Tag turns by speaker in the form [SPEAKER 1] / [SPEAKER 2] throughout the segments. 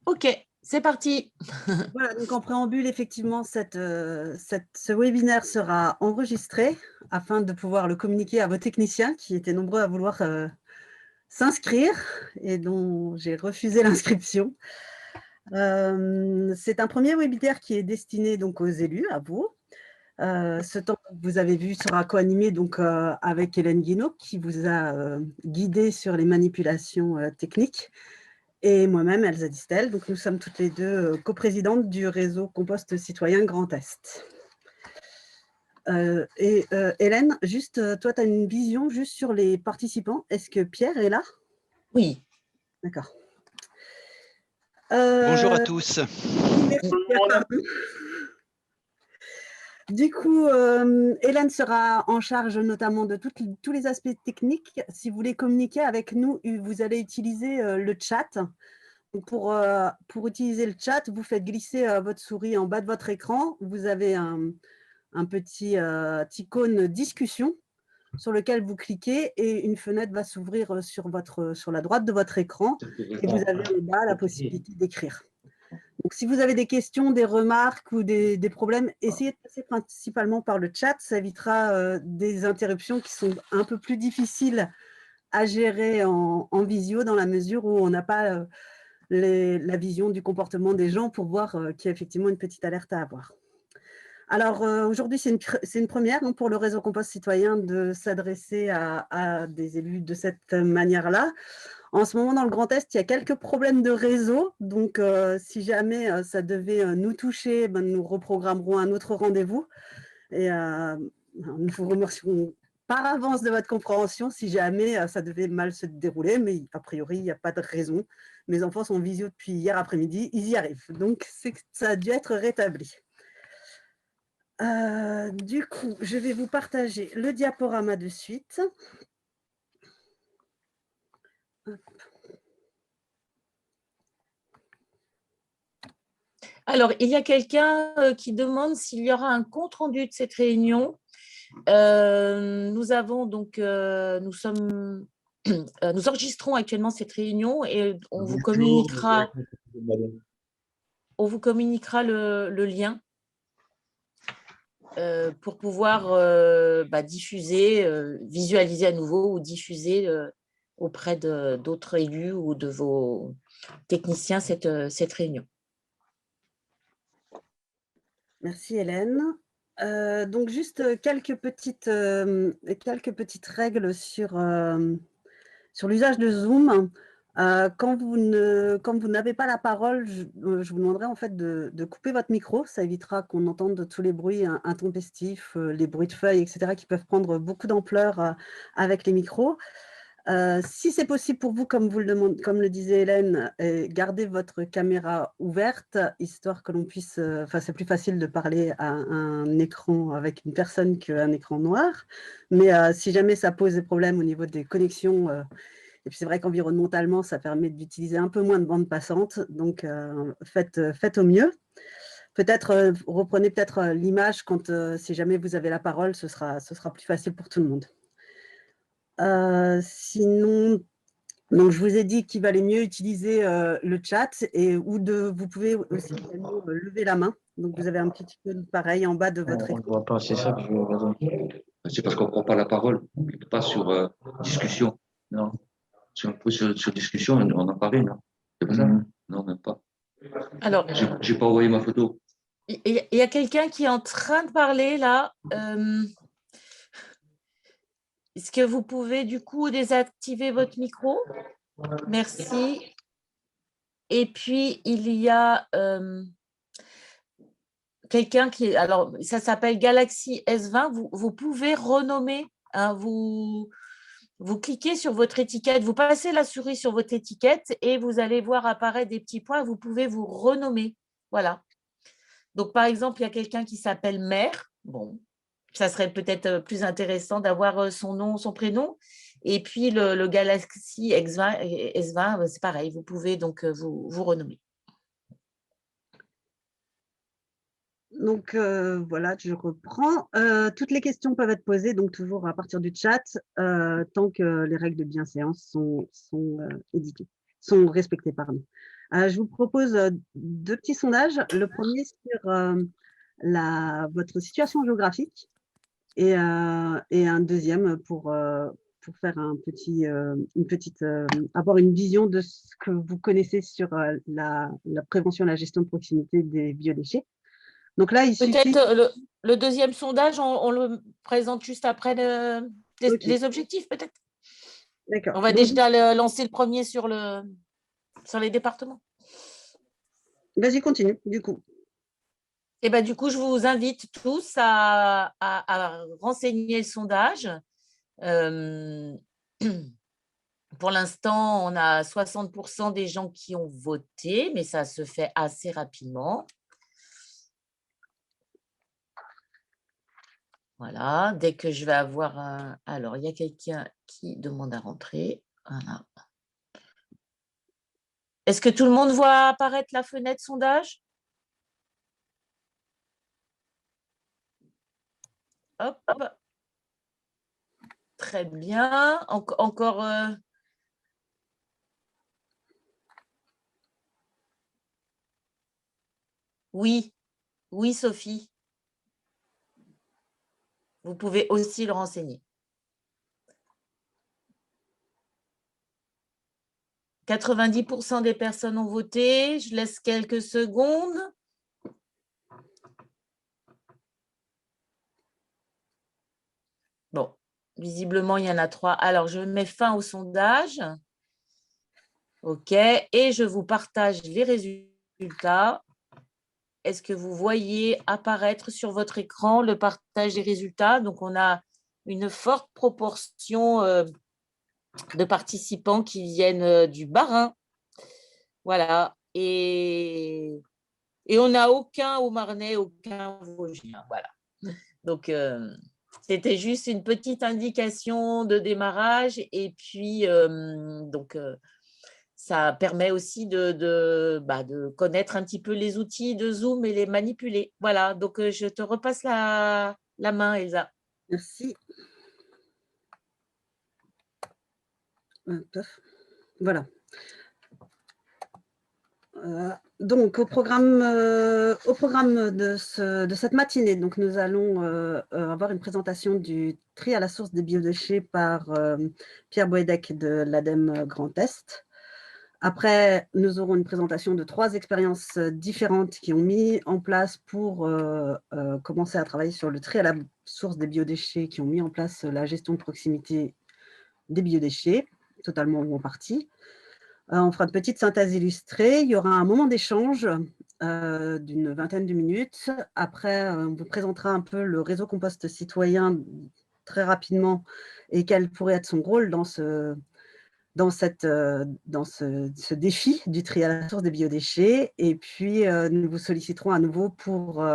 [SPEAKER 1] Ok, c'est parti.
[SPEAKER 2] Voilà, donc en préambule, effectivement, ce webinaire sera enregistré afin de pouvoir le communiquer à vos techniciens qui étaient nombreux à vouloir s'inscrire et dont j'ai refusé l'inscription. C'est un premier webinaire qui est destiné donc aux élus, à vous. Ce temps que vous avez vu sera co-animé donc avec Hélène Guinaud qui vous a guidé sur les manipulations techniques. Et moi-même, Elsa Distel. Donc, nous sommes toutes les deux coprésidentes du réseau Compost Citoyen Grand Est. Hélène, juste, toi, tu as une vision juste sur les participants. Est-ce que Pierre est là?
[SPEAKER 1] Oui.
[SPEAKER 2] D'accord.
[SPEAKER 3] Bonjour à tous.
[SPEAKER 2] Oui, merci Pierre. Du coup, Hélène sera en charge notamment de tous les aspects techniques. Si vous voulez communiquer avec nous, vous allez utiliser le chat. Pour utiliser le chat, vous faites glisser votre souris en bas de votre écran. Vous avez un petit icône discussion sur lequel vous cliquez et une fenêtre va s'ouvrir sur la droite de votre écran et vous avez en bas la possibilité d'écrire. Donc, si vous avez des questions, des remarques ou des problèmes, essayez de passer principalement par le chat. Ça évitera des interruptions qui sont un peu plus difficiles à gérer en visio dans la mesure où on n'a pas la vision du comportement des gens pour voir qu'il y a effectivement une petite alerte à avoir. Alors, aujourd'hui, c'est une première pour le réseau Compost Citoyen de s'adresser à des élus de cette manière-là. En ce moment, dans le Grand Est, il y a quelques problèmes de réseau. Donc, si jamais ça devait nous toucher, nous reprogrammerons un autre rendez-vous. Et nous vous remercions par avance de votre compréhension si jamais ça devait mal se dérouler. Mais a priori, il n'y a pas de raison. Mes enfants sont en visio depuis hier après-midi. Ils y arrivent. Donc, ça a dû être rétabli. Du coup, je vais vous partager le diaporama de suite. Hop.
[SPEAKER 1] Alors, il y a quelqu'un qui demande s'il y aura un compte-rendu de cette réunion. Nous enregistrons actuellement cette réunion et on vous communiquera le lien pour pouvoir diffuser, visualiser à nouveau ou diffuser auprès d'autres élus ou de vos techniciens cette réunion.
[SPEAKER 2] Merci Hélène. Donc juste quelques petites règles sur l'usage de Zoom. Quand vous n'avez pas la parole, je vous demanderai en fait de couper votre micro. Ça évitera qu'on entende tous les bruits intempestifs, les bruits de feuilles, etc., qui peuvent prendre beaucoup d'ampleur avec les micros. Si c'est possible pour vous, comme le disait Hélène, gardez votre caméra ouverte, histoire que l'on puisse… c'est plus facile de parler à un écran avec une personne qu'un écran noir. Mais si jamais ça pose des problèmes au niveau des connexions, et puis c'est vrai qu'environnementalement, ça permet d'utiliser un peu moins de bande passante. Donc, faites au mieux. Peut-être reprenez l'image si jamais vous avez la parole, ce sera plus facile pour tout le monde. Sinon, donc je vous ai dit qu'il valait mieux utiliser le chat vous pouvez aussi également lever la main. Donc vous avez un petit icône pareil en bas de votre écran.
[SPEAKER 4] On ne voit pas, c'est ça que je veux raison. C'est parce qu'on ne prend pas la parole, pas sur discussion. Non. Si on pose sur discussion, on en parle, non? C'est pas ça? Non, même pas.
[SPEAKER 1] Alors,
[SPEAKER 4] j'ai pas envoyé ma photo.
[SPEAKER 1] Il y a quelqu'un qui est en train de parler là. Est-ce que vous pouvez du coup désactiver votre micro? Merci. Et puis, il y a quelqu'un alors, ça s'appelle Galaxy S20. Vous pouvez renommer. Hein, vous cliquez sur votre étiquette, vous passez la souris sur votre étiquette et vous allez voir apparaître des petits points. Vous pouvez vous renommer. Voilà. Donc, par exemple, il y a quelqu'un qui s'appelle Mère. Bon, ça serait peut-être plus intéressant d'avoir son nom, son prénom. Et puis, le Galaxy S20, c'est pareil. Vous pouvez donc vous renommer.
[SPEAKER 2] Donc, voilà, je reprends. Toutes les questions peuvent être posées, donc toujours à partir du chat, tant que les règles de bienséance sont respectées. Pardon. Je vous propose 2 petits sondages. Le premier sur votre situation géographique et un deuxième pour faire avoir une vision de ce que vous connaissez sur la prévention et la gestion de proximité des biodéchets. Donc là, il suffit…
[SPEAKER 1] Peut-être le deuxième sondage, on le présente juste après
[SPEAKER 2] Ok,
[SPEAKER 1] les objectifs, peut-être.
[SPEAKER 2] d'accord.
[SPEAKER 1] On va
[SPEAKER 2] Donc,
[SPEAKER 1] déjà lancer le premier sur les départements.
[SPEAKER 2] vas-y, continue, du coup.
[SPEAKER 1] Et ben, du coup, je vous invite tous à renseigner le sondage. Pour l'instant, on a 60% des gens qui ont voté, mais ça se fait assez rapidement. Voilà, dès que je vais avoir un… Alors, il y a quelqu'un qui demande à rentrer. Voilà. Est-ce que tout le monde voit apparaître la fenêtre sondage? Hop. Très bien. Encore… Oui, oui, Sophie. Vous pouvez aussi le renseigner. 90% des personnes ont voté. Je laisse quelques secondes. Bon, visiblement, il y en a 3. Alors, je mets fin au sondage. OK. Et je vous partage les résultats. Est-ce que vous voyez apparaître sur votre écran le partage des résultats? Donc, on a une forte proportion de participants qui viennent du Bas-Rhin. Voilà. Et on n'a aucun Haut-Marnais, aucun Vosgien. Voilà. Donc, c'était juste une petite indication de démarrage. Et puis, ça permet aussi de connaître un petit peu les outils de Zoom et les manipuler. Voilà, donc je te repasse la main, Elsa.
[SPEAKER 2] Merci. Voilà. Donc, au programme de cette matinée, donc, nous allons avoir une présentation du tri à la source des biodéchets par Pierre Boëdec de l'ADEME Grand Est. Après, nous aurons une présentation de 3 expériences différentes qui ont mis en place pour commencer à travailler sur le tri à la source des biodéchets, qui ont mis en place la gestion de proximité des biodéchets, totalement ou en partie. On fera une petite synthèse illustrée. Il y aura un moment d'échange d'une vingtaine de minutes. Après, on vous présentera un peu le réseau compost citoyen très rapidement et quel pourrait être son rôle dans ce défi du tri à la source des biodéchets. Et puis, nous vous solliciterons à nouveau pour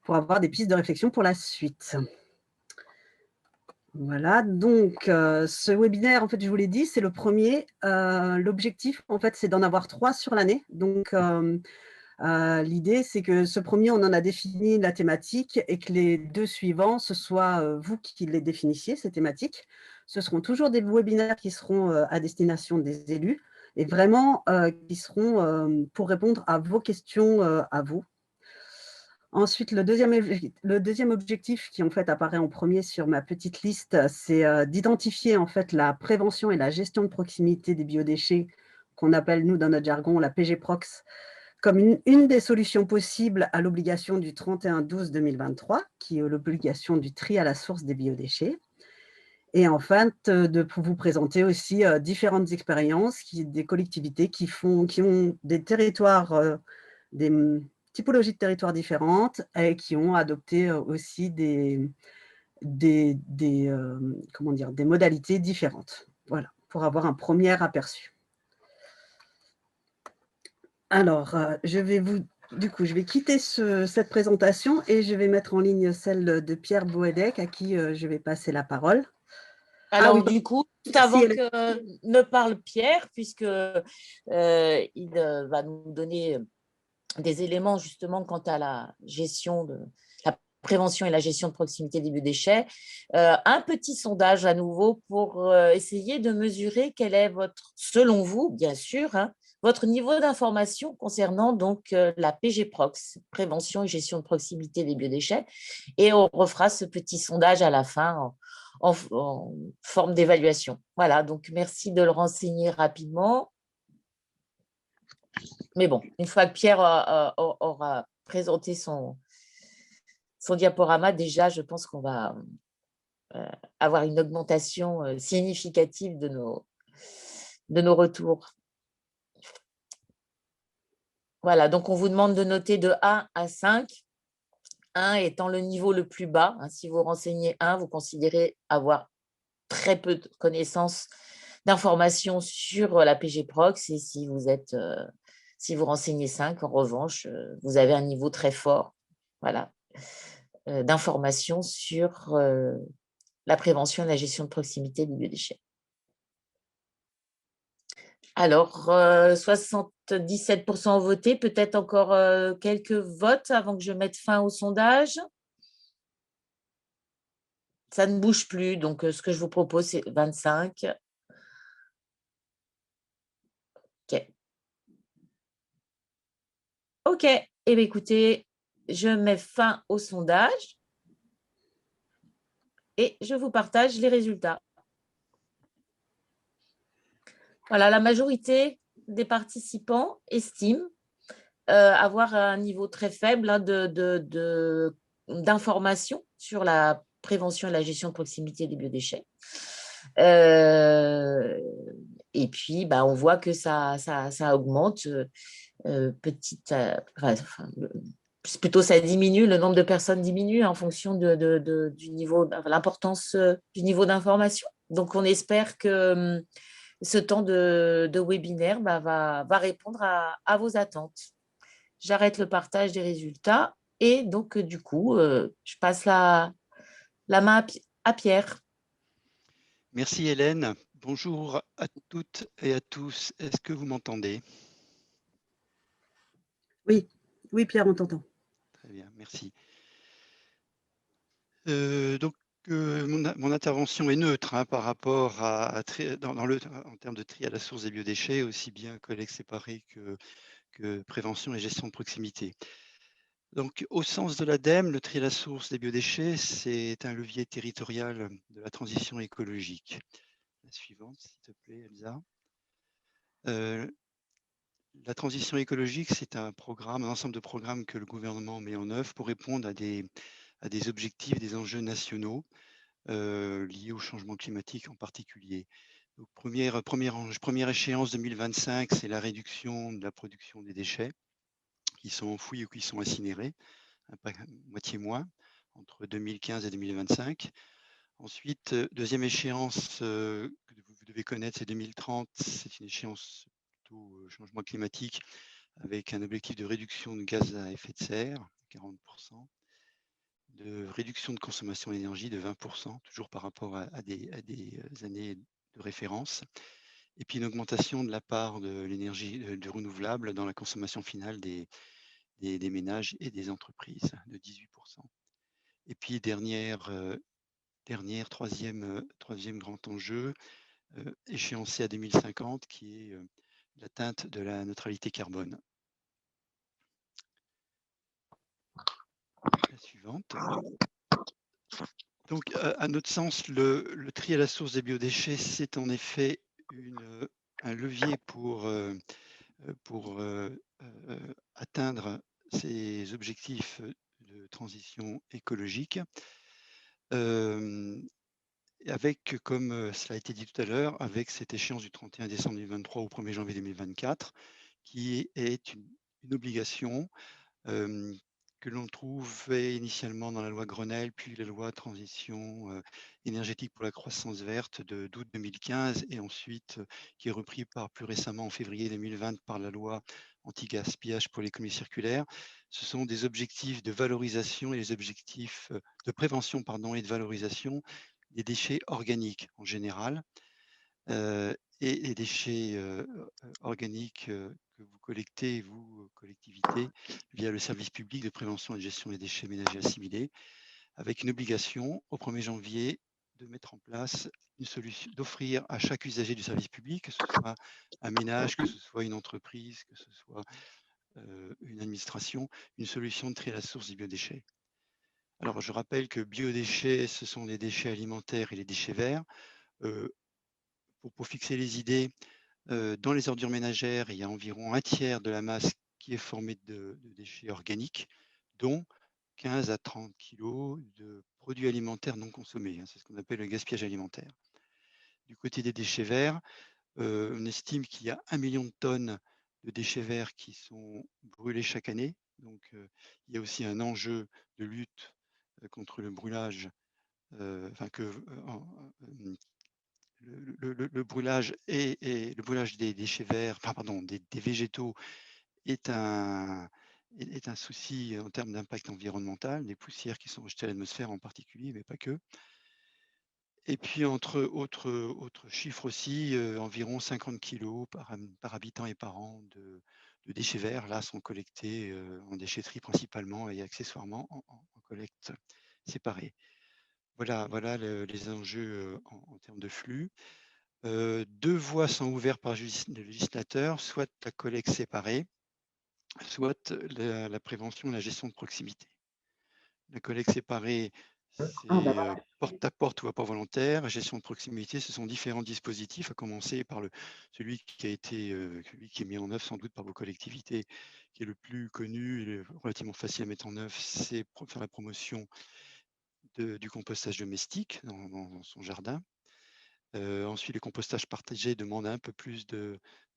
[SPEAKER 2] avoir des pistes de réflexion pour la suite. Voilà, donc ce webinaire, en fait, je vous l'ai dit, c'est le premier. L'objectif, en fait, c'est d'en avoir 3 sur l'année. Donc, l'idée, c'est que ce premier, on en a défini la thématique et que les 2 suivants, ce soit vous qui les définissiez, ces thématiques. Ce seront toujours des webinaires qui seront à destination des élus et vraiment qui seront pour répondre à vos questions à vous. Ensuite, le deuxième objectif qui en fait apparaît en premier sur ma petite liste, c'est d'identifier en fait la prévention et la gestion de proximité des biodéchets, qu'on appelle nous dans notre jargon la PGProx, comme une des solutions possibles à l'obligation du 31/12/2023, qui est l'obligation du tri à la source des biodéchets. Et enfin, de vous présenter aussi différentes expériences des collectivités qui ont des territoires, des typologies de territoires différentes et qui ont adopté aussi des modalités différentes. Voilà, pour avoir un premier aperçu. Alors, je vais quitter cette présentation et je vais mettre en ligne celle de Pierre Boëdec, à qui je vais passer la parole.
[SPEAKER 1] Alors,
[SPEAKER 2] oui,
[SPEAKER 1] du coup, avant que ne parle Pierre, puisque il va nous donner des éléments justement quant à la gestion la prévention et la gestion de proximité des biodéchets, un petit sondage à nouveau pour essayer de mesurer quel est selon vous, bien sûr, votre niveau d'information concernant donc la PGProx, prévention et gestion de proximité des biodéchets. Et on refera ce petit sondage à la fin en forme d'évaluation. Voilà, donc merci de le renseigner rapidement. Mais bon, une fois que Pierre aura présenté son diaporama, déjà, je pense qu'on va avoir une augmentation significative de nos retours. Voilà, donc on vous demande de noter de 1 à 5, 1 étant le niveau le plus bas. Si vous renseignez 1, vous considérez avoir très peu de connaissances, d'informations sur la PGProx, et si vous renseignez 5, en revanche, vous avez un niveau très fort, voilà, d'informations sur la prévention et la gestion de proximité des biodéchets. Alors, 77% ont voté, peut-être encore quelques votes avant que je mette fin au sondage. Ça ne bouge plus, donc ce que je vous propose, c'est 25. OK. OK. Eh bien, écoutez, je mets fin au sondage et je vous partage les résultats. Voilà, la majorité des participants estiment avoir un niveau très faible d'information sur la prévention et la gestion de proximité des biodéchets. Et puis, on voit que ça augmente plutôt ça diminue, le nombre de personnes diminue en fonction du niveau, l'importance du niveau d'information. Donc, on espère que ce temps de webinaire va répondre à vos attentes. J'arrête le partage des résultats et donc, du coup, je passe la main à Pierre.
[SPEAKER 3] Merci Hélène. Bonjour à toutes et à tous. Est-ce que vous m'entendez?
[SPEAKER 2] Oui, oui Pierre, on t'entend.
[SPEAKER 3] Très bien, merci. Mon intervention est neutre par rapport en termes de tri à la source des biodéchets, aussi bien collecte séparée que prévention et gestion de proximité. Donc, au sens de l'ADEME, le tri à la source des biodéchets, c'est un levier territorial de la transition écologique. La suivante, s'il te plaît, Elsa. La transition écologique, c'est un ensemble de programmes que le gouvernement met en œuvre pour répondre à des objectifs, des enjeux nationaux liés au changement climatique en particulier. Donc, première échéance 2025, c'est la réduction de la production des déchets qui sont enfouis ou qui sont incinérés, moitié moins, entre 2015 et 2025. Ensuite, deuxième échéance que vous devez connaître, c'est 2030. C'est une échéance plutôt changement climatique avec un objectif de réduction de gaz à effet de serre, 40%, de réduction de consommation d'énergie de 20%, toujours par rapport à des années de référence, et puis une augmentation de la part de l'énergie du renouvelable dans la consommation finale des ménages et des entreprises de 18%. Et puis troisième grand enjeu, échéancé à 2050, qui est l'atteinte de la neutralité carbone. La suivante. Donc, à notre sens, le tri à la source des biodéchets, c'est en effet un levier pour atteindre ces objectifs de transition écologique. Avec, comme cela a été dit tout à l'heure, avec cette échéance du 31 décembre 2023 au 1er janvier 2024, qui est une obligation que l'on trouvait initialement dans la loi Grenelle, puis la loi transition énergétique pour la croissance verte d'août 2015, et ensuite qui est repris plus récemment en février 2020 par la loi anti-gaspillage pour l'économie circulaire. Ce sont des objectifs de valorisation et des objectifs de prévention et de valorisation des déchets organiques en général, et les déchets organiques que vous collectez, vous, collectivités, via le service public de prévention et de gestion des déchets ménagers assimilés, avec une obligation au 1er janvier de mettre en place une solution, d'offrir à chaque usager du service public, que ce soit un ménage, que ce soit une entreprise, que ce soit une administration, une solution de tri à la source des biodéchets. Alors, je rappelle que biodéchets, ce sont les déchets alimentaires et les déchets verts. Pour fixer les idées, dans les ordures ménagères, il y a environ un tiers de la masse qui est formée de déchets organiques, dont 15 à 30 kilos de produits alimentaires non consommés. C'est ce qu'on appelle le gaspillage alimentaire. Du côté des déchets verts, on estime qu'il y a 1 million de tonnes de déchets verts qui sont brûlés chaque année. Donc, il y a aussi un enjeu de lutte contre le brûlage, le brûlage et le brûlage des déchets verts, des végétaux est un souci en termes d'impact environnemental, des poussières qui sont rejetées à l'atmosphère en particulier, mais pas que. Et puis, entre autres chiffres aussi, environ 50 kilos par habitant et par an de déchets verts, là, sont collectés en déchetterie principalement et accessoirement en collecte séparée. Voilà les enjeux en termes de flux. 2 voies sont ouvertes par le législateur, soit la collecte séparée, soit la prévention et la gestion de proximité. La collecte séparée, c'est porte-à-porte ou apport volontaire. La gestion de proximité, ce sont différents dispositifs, à commencer par celui qui est mis en œuvre sans doute par vos collectivités, qui est le plus connu et relativement facile à mettre en œuvre, c'est faire la promotion du compostage domestique dans son jardin. Ensuite, le compostage partagé demande un peu plus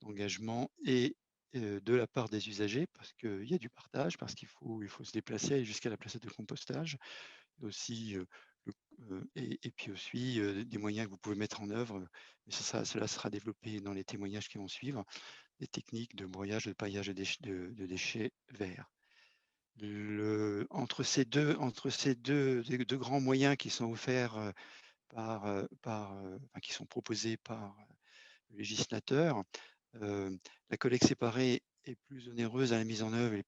[SPEAKER 3] d'engagement et de la part des usagers, parce qu'il y a du partage, parce qu'il faut se déplacer, aller jusqu'à la place de compostage. Aussi, et puis aussi des moyens que vous pouvez mettre en œuvre. Mais cela sera développé dans les témoignages qui vont suivre, des techniques de broyage, de paillage de déchets verts. Entre ces deux grands moyens qui sont offerts qui sont proposés par le législateur, la collecte séparée est plus onéreuse à la mise en œuvre et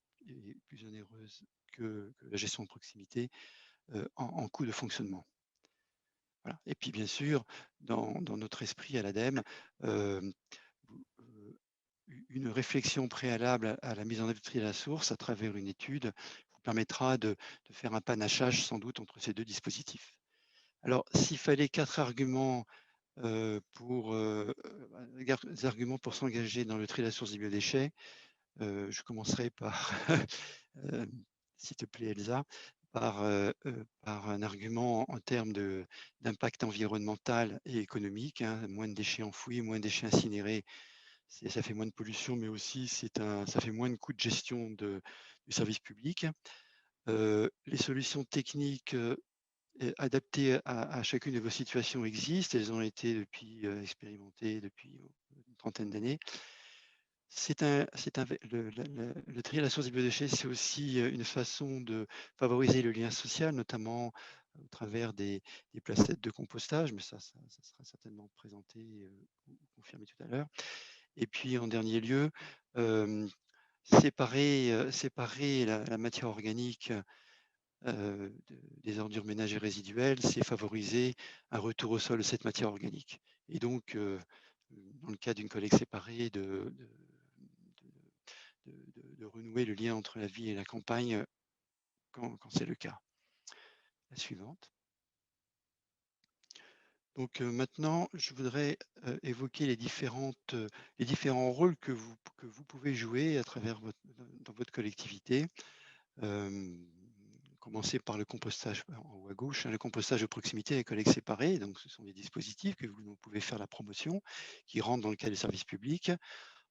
[SPEAKER 3] plus onéreuse que la gestion de proximité en coût de fonctionnement. Voilà. Et puis bien sûr, dans notre esprit à l'ADEME, une réflexion préalable à la mise en œuvre du tri à la source à travers une étude vous permettra de faire un panachage sans doute entre ces deux dispositifs. Alors, s'il fallait 4 arguments pour s'engager dans le tri à la source des biodéchets, je commencerai par, s'il te plaît Elsa, par un argument en termes d'impact environnemental et économique. Moins de déchets enfouis, moins de déchets incinérés, ça fait moins de pollution, mais aussi ça fait moins de coûts de gestion du service public. Les solutions techniques adaptées à chacune de vos situations existent. Elles ont été expérimentées depuis une trentaine d'années. Le tri à la source des biodéchets, c'est aussi une façon de favoriser le lien social, notamment au travers des placettes de compostage, mais ça sera certainement présenté ou confirmé tout à l'heure. Et puis, en dernier lieu, séparer la matière organique des ordures ménagères résiduelles, c'est favoriser un retour au sol de cette matière organique. Et donc, dans le cas d'une collecte séparée, de renouer le lien entre la ville et la campagne quand c'est le cas. La suivante. Donc maintenant, je voudrais évoquer les différents rôles que vous pouvez jouer à travers dans votre collectivité. Commencer par le compostage en haut à gauche, le compostage de proximité et collecte séparée. Donc, ce sont des dispositifs que vous pouvez faire la promotion, qui rentrent dans le cadre des services publics.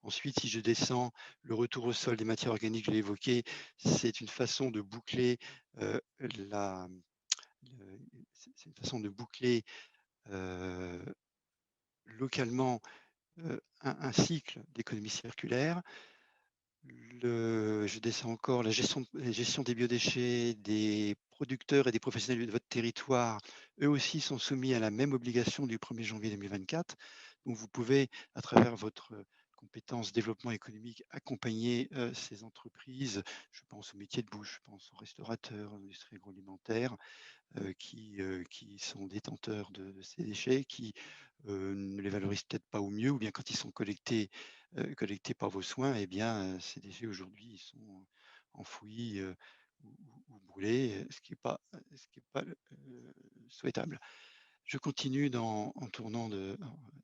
[SPEAKER 3] Ensuite, si je descends, le retour au sol des matières organiques, je l'ai évoqué, c'est une façon de boucler localement un cycle d'économie circulaire. Je descends encore, la gestion des biodéchets, des producteurs et des professionnels de votre territoire, eux aussi sont soumis à la même obligation du 1er janvier 2024. Donc, vous pouvez, à travers votre compétences développement économique, accompagner ces entreprises. Je pense aux métiers de bouche, je pense aux restaurateurs, aux industries agroalimentaires, qui sont détenteurs de ces déchets, qui ne les valorisent peut-être pas au mieux, ou bien quand ils sont collectés par vos soins, eh bien, ces déchets aujourd'hui ils sont enfouis ou brûlés, ce qui n'est pas, souhaitable. Je continue en tournant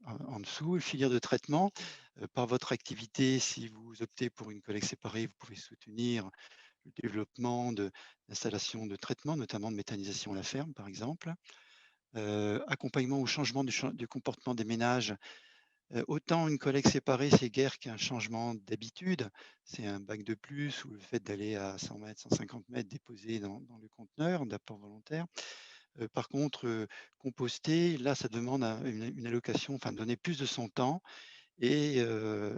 [SPEAKER 3] en dessous, filière de traitement. Par votre activité, si vous optez pour une collecte séparée, vous pouvez soutenir le développement d'installations de traitement, notamment de méthanisation à la ferme, par exemple. Accompagnement au changement du comportement des ménages. Autant une collecte séparée, c'est guère qu'un changement d'habitude. C'est un bac de plus ou le fait d'aller à 100 mètres, 150 mètres déposer dans le conteneur d'apport volontaire. Par contre, composter, là, ça demande une allocation, enfin donner plus de son temps et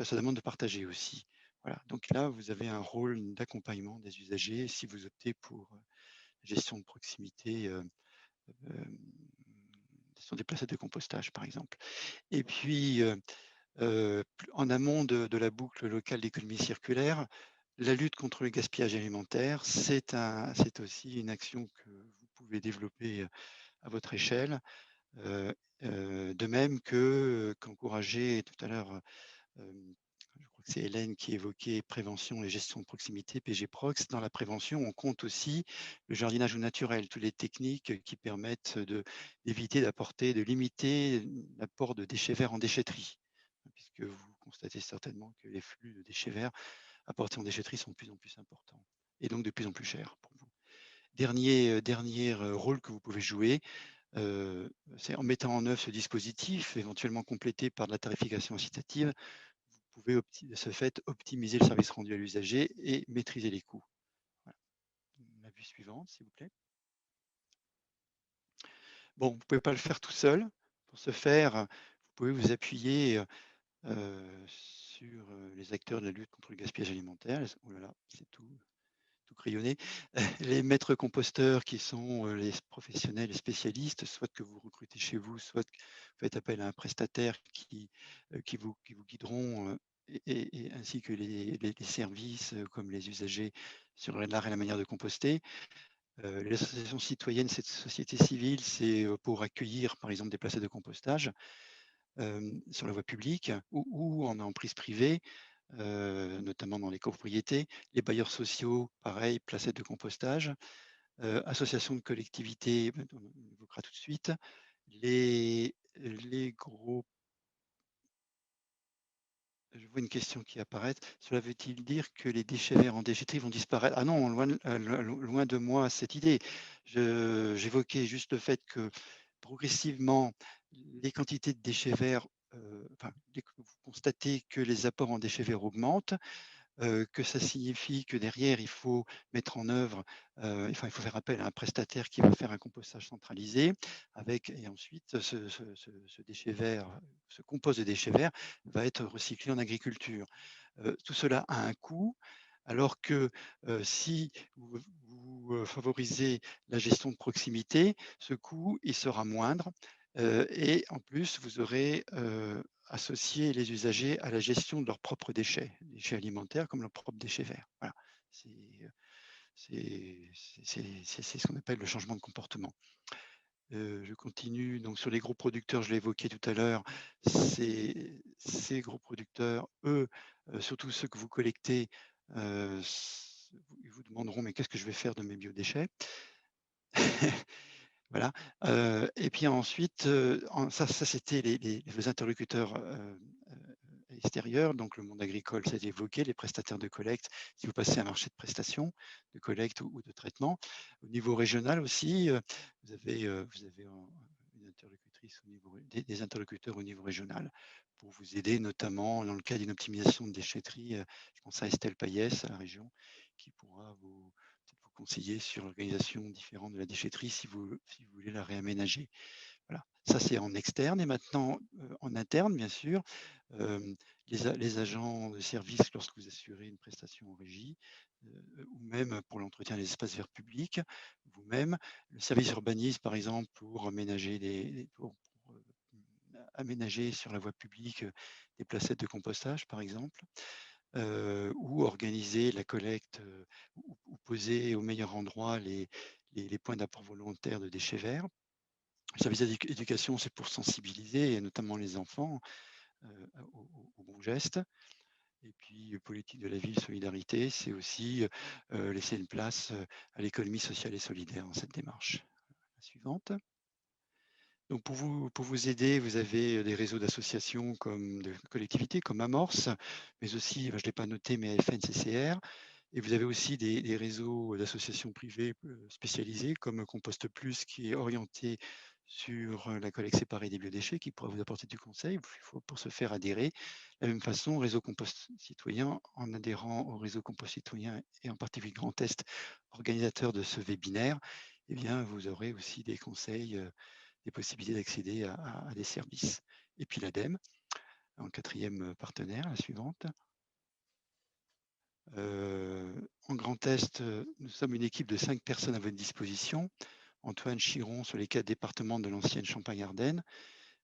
[SPEAKER 3] ça demande de partager aussi. Voilà, donc là, vous avez un rôle d'accompagnement des usagers si vous optez pour gestion de proximité, gestion des placettes de compostage, par exemple. Et puis, en amont de la boucle locale d'économie circulaire, la lutte contre le gaspillage alimentaire, c'est aussi une action que vous pouvez développer à votre échelle. De même qu'encourager tout à l'heure, je crois que c'est Hélène qui évoquait prévention et gestion de proximité, PG-Prox. Dans la prévention, on compte aussi le jardinage au naturel, toutes les techniques qui permettent d'éviter, d'apporter, de limiter l'apport de déchets verts en déchetterie, puisque vous constatez certainement que les flux de déchets verts apportés en déchetterie sont de plus en plus importants et donc de plus en plus chers pour vous. Dernier rôle que vous pouvez jouer, c'est en mettant en œuvre ce dispositif, éventuellement complété par de la tarification incitative, vous pouvez de ce fait optimiser le service rendu à l'usager et maîtriser les coûts. Voilà. La vue suivante, s'il vous plaît. Bon, vous ne pouvez pas le faire tout seul. Pour ce faire, vous pouvez vous appuyer sur les acteurs de la lutte contre le gaspillage alimentaire. Oh là là, c'est tout crayonné. Les maîtres composteurs qui sont les professionnels et spécialistes, soit que vous recrutez chez vous, soit que vous faites appel à un prestataire qui vous guideront, ainsi que les services comme les usagers sur l'art et la manière de composter. Les associations citoyennes, cette société civile, c'est pour accueillir par exemple des placettes de compostage sur la voie publique ou en emprise privée. Notamment dans les copropriétés, les bailleurs sociaux, pareil, placettes de compostage, associations de collectivités, on évoquera tout de suite, les gros. Je vois une question qui apparaît. Cela veut-il dire que les déchets verts en déchetterie vont disparaître? Ah non, loin de moi cette idée. J'évoquais juste le fait que progressivement, les quantités de déchets verts, vous constatez que les apports en déchets verts augmentent, que ça signifie que derrière, il faut mettre en œuvre, il faut faire appel à un prestataire qui va faire un compostage centralisé et ensuite ce déchet vert, ce compost de déchets verts va être recyclé en agriculture. Tout cela a un coût, alors que si vous favorisez la gestion de proximité, ce coût il sera moindre et en plus vous aurez associé les usagers à la gestion de leurs propres déchets alimentaires comme leurs propres déchets verts. Voilà. C'est ce qu'on appelle le changement de comportement. Je continue donc sur les gros producteurs, je l'ai évoqué tout à l'heure, ces gros producteurs, eux, surtout ceux que vous collectez, ils vous demanderont mais qu'est-ce que je vais faire de mes biodéchets? Voilà. Et puis ensuite, ça c'était les interlocuteurs extérieurs, donc le monde agricole, ça a été évoqué, les prestataires de collecte, si vous passez à un marché de prestation, de collecte ou de traitement. Au niveau régional aussi, vous avez une interlocutrice des interlocuteurs au niveau régional pour vous aider, notamment dans le cas d'une optimisation de déchetterie. Je pense à Estelle Payès, à la région, qui pourra vous conseiller sur l'organisation différente de la déchetterie si vous voulez la réaménager. Voilà, ça c'est en externe et maintenant en interne, bien sûr, les agents de service lorsque vous assurez une prestation en régie ou même pour l'entretien des espaces verts publics, vous-même, le service urbanisme par exemple pour aménager aménager sur la voie publique des placettes de compostage, par exemple, ou organiser la collecte ou poser au meilleur endroit les points d'apport volontaire de déchets verts. Le service d'éducation, c'est pour sensibiliser, et notamment les enfants, aux bons gestes. Et puis, politique de la ville, solidarité, c'est aussi laisser une place à l'économie sociale et solidaire dans cette démarche. La suivante. Donc pour vous aider, vous avez des réseaux d'associations comme de collectivités comme Amorce, mais aussi, je ne l'ai pas noté, mais FNCCR. Et vous avez aussi des réseaux d'associations privées spécialisées comme Compost Plus qui est orienté sur la collecte séparée des biodéchets qui pourra vous apporter du conseil. Il faut pour se faire adhérer. De la même façon, Réseau Compost Citoyen, en adhérant au Réseau Compost Citoyen et en particulier Grand Est, organisateur de ce webinaire, eh bien, vous aurez aussi des conseils, des possibilités d'accéder à des services. Et puis l'ADEME, en quatrième partenaire, la suivante. En Grand Est, nous sommes une équipe de 5 personnes à votre disposition. Antoine Chiron sur les 4 départements de l'ancienne Champagne-Ardenne,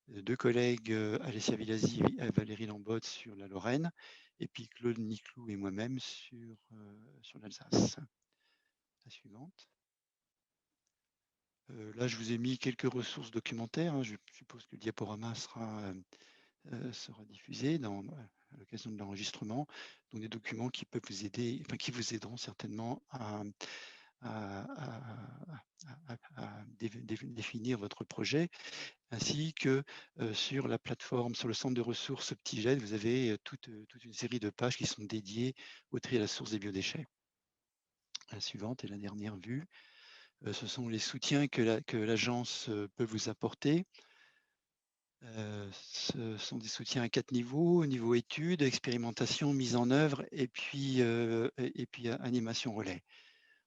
[SPEAKER 3] 2 collègues, Alessia Villasi et Valérie Lambotte sur la Lorraine, et puis Claude Niclou et moi-même sur l'Alsace. La suivante. Là, je vous ai mis quelques ressources documentaires. Hein. Je suppose que le diaporama sera diffusé à l'occasion de l'enregistrement. Donc des documents qui peuvent vous aider, enfin qui vous aideront certainement à définir votre projet, ainsi que sur la plateforme, sur le centre de ressources Optigène, vous avez toute une série de pages qui sont dédiées au tri à la source des biodéchets. La suivante et la dernière vue, ce sont les soutiens que l'agence peut vous apporter. Ce sont des soutiens à 4 niveaux, niveau études, expérimentation, mise en œuvre et puis animation relais.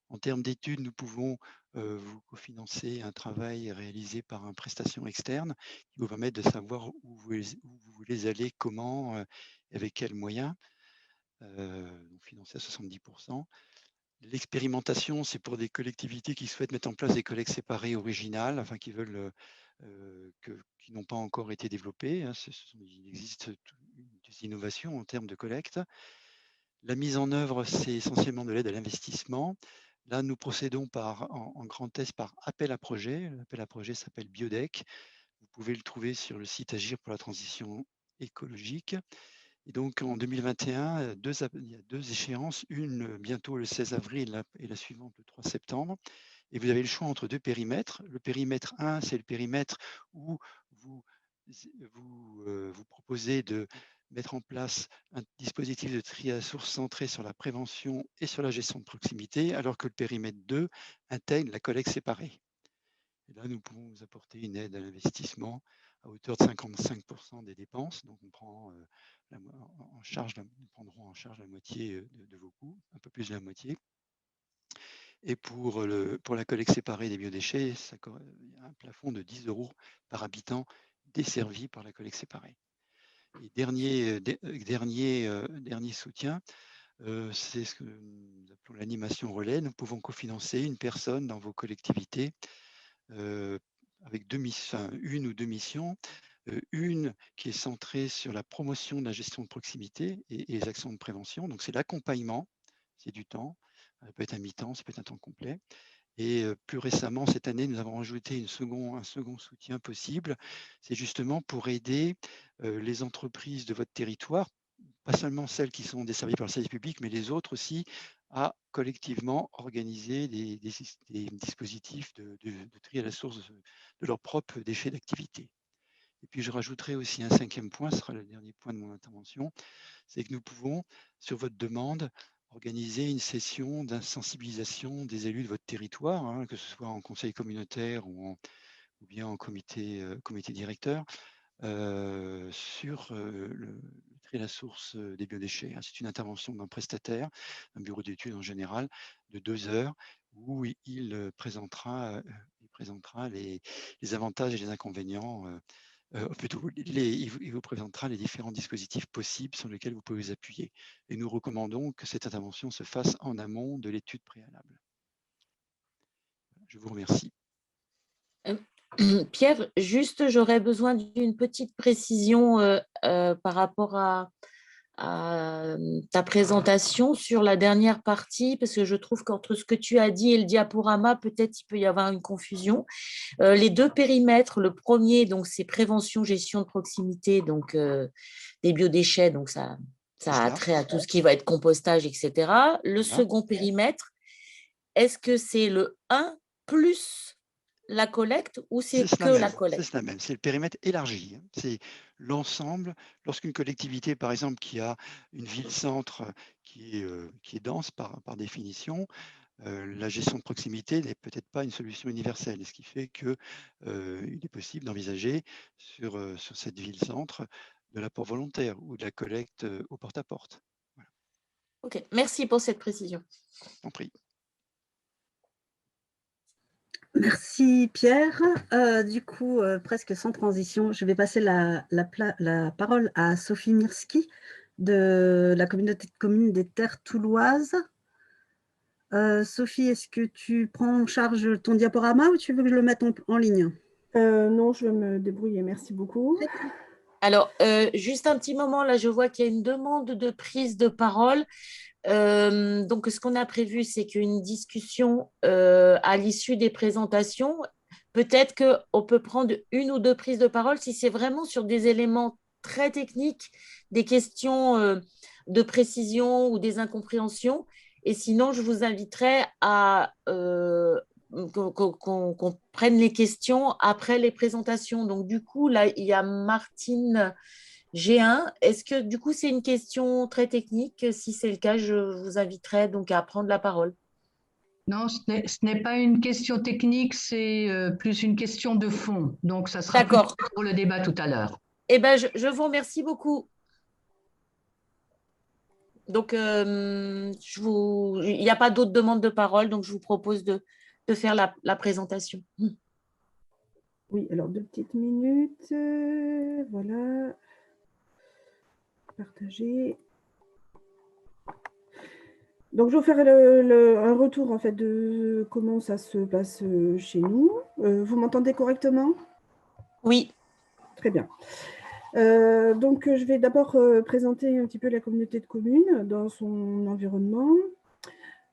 [SPEAKER 3] En termes d'études, nous pouvons vous cofinancer un travail réalisé par une prestation externe qui vous permet de savoir où vous voulez aller, comment, et avec quels moyens, donc financé à 70%. L'expérimentation, c'est pour des collectivités qui souhaitent mettre en place des collectes séparées originales, enfin qui veulent qui n'ont pas encore été développées. Hein. Il existe des innovations en termes de collecte. La mise en œuvre, c'est essentiellement de l'aide à l'investissement. Là, nous procédons en grand test par appel à projet. L'appel à projet s'appelle Biodec. Vous pouvez le trouver sur le site Agir pour la transition écologique. Et donc en 2021, il y a 2 échéances, une bientôt le 16 avril et la suivante le 3 septembre. Et vous avez le choix entre 2 périmètres. Le périmètre 1, c'est le périmètre où vous proposez de mettre en place un dispositif de tri à la source centré sur la prévention et sur la gestion de proximité, alors que le périmètre 2 intègre la collecte séparée. Et là, nous pouvons vous apporter une aide à l'investissement à hauteur de 55% des dépenses. Donc, on prend en charge, nous prendrons en charge la moitié de vos coûts, un peu plus de la moitié. Et pour la collecte séparée des biodéchets, il y a un plafond de 10 € par habitant desservi par la collecte séparée. Et dernier soutien, c'est ce que nous appelons l'animation relais. Nous pouvons cofinancer une personne dans vos collectivités avec une ou deux missions. Une qui est centrée sur la promotion de la gestion de proximité et les actions de prévention. Donc, c'est l'accompagnement, c'est du temps. Ça peut être un mi-temps, ça peut être un temps complet. Et plus récemment, cette année, nous avons rajouté un second soutien possible. C'est justement pour aider les entreprises de votre territoire, pas seulement celles qui sont desservies par le service public, mais les autres aussi, à collectivement organiser des dispositifs de tri à la source de leurs propres déchets d'activité. Et puis, je rajouterai aussi un 5e point, ce sera le dernier point de mon intervention, c'est que nous pouvons, sur votre demande, organiser une session d'insensibilisation des élus de votre territoire, hein, que ce soit en conseil communautaire ou bien en comité directeur, sur le tri à la source des biodéchets. C'est une intervention d'un prestataire, un bureau d'études en général, de 2 heures, où il présentera les avantages et les inconvénients. Plutôt, il vous présentera les différents dispositifs possibles sur lesquels vous pouvez vous appuyer. Et nous recommandons que cette intervention se fasse en amont de l'étude préalable. Je vous remercie.
[SPEAKER 1] Pierre, juste, j'aurais besoin d'une petite précision par rapport à ta présentation sur la dernière partie, parce que je trouve qu'entre ce que tu as dit et le diaporama, peut-être il peut y avoir une confusion. Les deux périmètres, le premier, donc c'est prévention, gestion de proximité, donc des biodéchets, donc ça a trait à tout ce qui va être compostage, etc. Le second périmètre, est-ce que c'est le 1 plus la collecte ou c'est que la collecte?
[SPEAKER 3] C'est cela même, c'est le périmètre élargi. C'est l'ensemble. Lorsqu'une collectivité, par exemple, qui a une ville-centre qui est dense par définition, la gestion de proximité n'est peut-être pas une solution universelle, ce qui fait qu'il est possible d'envisager sur cette ville-centre de l'apport volontaire ou de la collecte au porte-à-porte. Voilà.
[SPEAKER 1] Ok, merci pour cette précision.
[SPEAKER 3] En prie.
[SPEAKER 2] Merci Pierre. Du coup, presque sans transition, je vais passer la parole à Sophie Mirski de la communauté de communes des Terres Touloises. Sophie, est-ce que tu prends en charge ton diaporama ou tu veux que je le mette en ligne?
[SPEAKER 5] Non, je vais me débrouiller. Merci beaucoup.
[SPEAKER 1] Alors, juste un petit moment, là, je vois qu'il y a une demande de prise de parole. Donc, ce qu'on a prévu, c'est qu'une discussion à l'issue des présentations, peut-être qu'on peut prendre une ou deux prises de parole si c'est vraiment sur des éléments très techniques, des questions de précision ou des incompréhensions. Et sinon, je vous inviterai à qu'on prenne les questions après les présentations. Donc, du coup, là, il y a Martine G1. Est-ce que du coup, c'est une question très technique? Si c'est le cas, je vous inviterai donc à prendre la parole.
[SPEAKER 6] Non, ce n'est pas une question technique, c'est plus une question de fond. Donc, ça sera plus
[SPEAKER 1] D'accord.
[SPEAKER 6] pour le débat tout à l'heure.
[SPEAKER 1] Eh bien, je vous remercie beaucoup. Donc, il n'y a pas d'autres demandes de parole, donc je vous propose de faire la présentation.
[SPEAKER 5] Oui, alors 2 petites minutes. Voilà. Partager. Donc, je vais faire un retour en fait de comment ça se passe chez nous. Vous m'entendez correctement?
[SPEAKER 1] Oui.
[SPEAKER 5] Très bien. Donc, je vais d'abord présenter un petit peu la communauté de communes dans son environnement.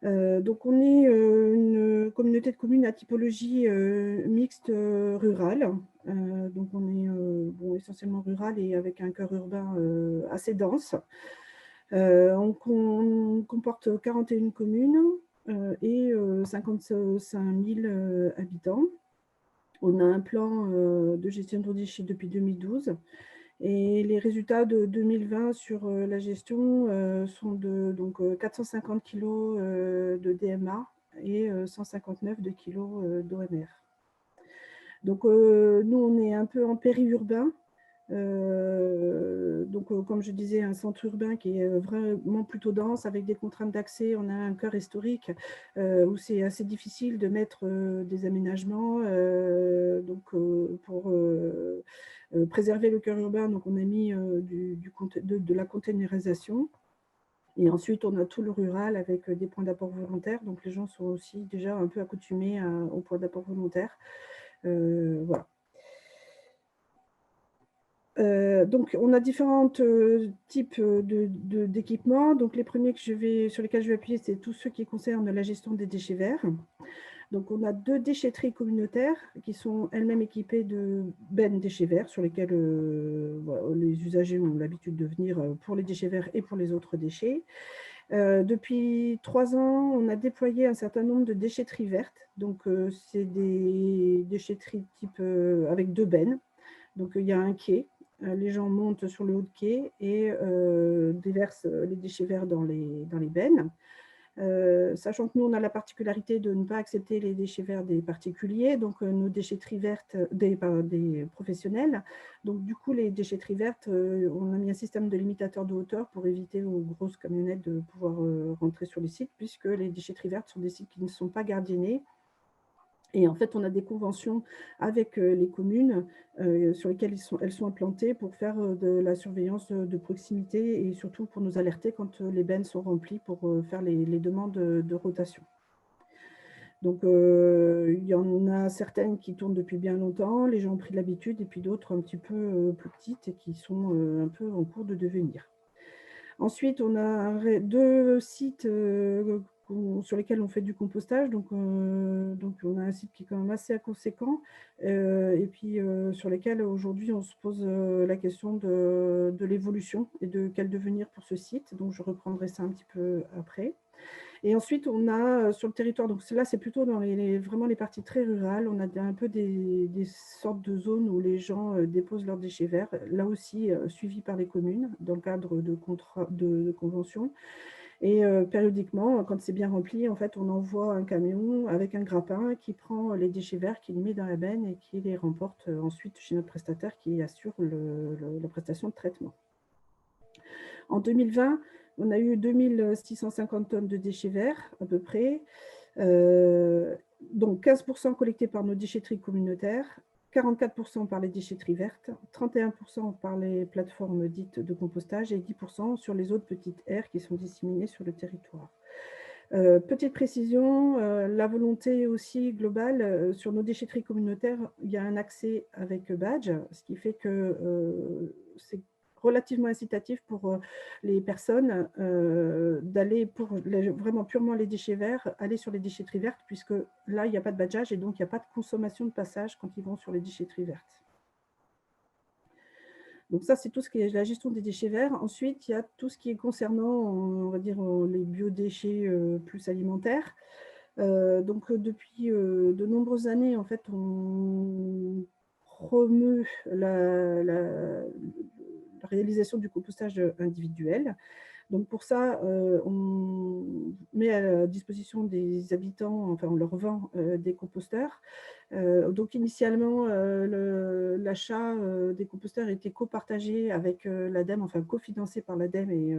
[SPEAKER 5] Donc, on est une communauté de communes à typologie mixte rurale. Donc, on est essentiellement rural et avec un cœur urbain assez dense. On comporte 41 communes et 55 000 habitants. On a un plan de gestion de déchets depuis 2012. Et les résultats de 2020 sur la gestion sont de 450 kg de DMA et 159 de kg d'OMR. Donc, nous, on est un peu en périurbain. Comme je disais, un centre urbain qui est vraiment plutôt dense avec des contraintes d'accès. On a un cœur historique où c'est assez difficile de mettre des aménagements. Pour préserver le cœur urbain, donc on a mis de la containerisation. Et ensuite, on a tout le rural avec des points d'apport volontaire. Donc, les gens sont aussi déjà un peu accoutumés aux points d'apport volontaire. Voilà. Donc, on a différents types d'équipements. Donc, les premiers sur lesquels je vais appuyer, c'est tous ceux qui concernent la gestion des déchets verts. Donc, on a 2 déchetteries communautaires qui sont elles-mêmes équipées de bennes déchets verts sur lesquels les usagers ont l'habitude de venir pour les déchets verts et pour les autres déchets. Depuis 3 ans, on a déployé un certain nombre de déchetteries vertes. Donc, c'est des déchetteries type avec 2 bennes. Donc, il y a un quai. Les gens montent sur le haut de quai et déversent les déchets verts dans les bennes. Sachant que nous, on a la particularité de ne pas accepter les déchets verts des particuliers, donc nos déchetteries vertes des professionnels. Donc, du coup, les déchetteries vertes, on a mis un système de limitateur de hauteur pour éviter aux grosses camionnettes de pouvoir rentrer sur les sites, puisque les déchetteries vertes sont des sites qui ne sont pas gardiennés. Et en fait, on a des conventions avec les communes sur lesquelles elles sont implantées pour faire de la surveillance de proximité et surtout pour nous alerter quand les bennes sont remplies pour faire les demandes de rotation. Donc, il y en a certaines qui tournent depuis bien longtemps, les gens ont pris l'habitude, et puis d'autres un petit peu plus petites et qui sont un peu en cours de devenir. Ensuite, on a 2 sites sur lesquels on fait du compostage. Donc, on a un site qui est quand même assez conséquent et puis sur lesquels aujourd'hui on se pose la question de l'évolution et de quel devenir pour ce site. Donc, je reprendrai ça un petit peu après. Et ensuite, on a sur le territoire, donc là, c'est plutôt dans vraiment les parties très rurales, on a un peu des sortes de zones où les gens déposent leurs déchets verts, là aussi suivis par les communes dans le cadre de contrats de conventions. Et périodiquement, quand c'est bien rempli, en fait, on envoie un camion avec un grappin qui prend les déchets verts, qui les met dans la benne et qui les remporte ensuite chez notre prestataire qui assure la prestation de traitement. En 2020, on a eu 2650 tonnes de déchets verts à peu près, donc 15% collectés par nos déchetteries communautaires, 44% par les déchetteries vertes, 31% par les plateformes dites de compostage et 10% sur les autres petites aires qui sont disséminées sur le territoire. Petite précision, la volonté aussi globale, sur nos déchetteries communautaires, il y a un accès avec badge, ce qui fait que c'est relativement incitatif pour les personnes d'aller pour vraiment purement les déchets verts, aller sur les déchetteries vertes, puisque là, il n'y a pas de badgeage et donc il n'y a pas de consommation de passage quand ils vont sur les déchetteries vertes. Donc ça, c'est tout ce qui est la gestion des déchets verts. Ensuite, il y a tout ce qui est concernant, on va dire, les biodéchets plus alimentaires. Donc depuis de nombreuses années, en fait, on promeut la réalisation du compostage individuel. Donc pour ça, on met à la disposition des habitants, enfin on leur vend des composteurs. Donc initialement, l'achat des composteurs était copartagé avec l'ADEME, enfin cofinancé par l'ADEME, et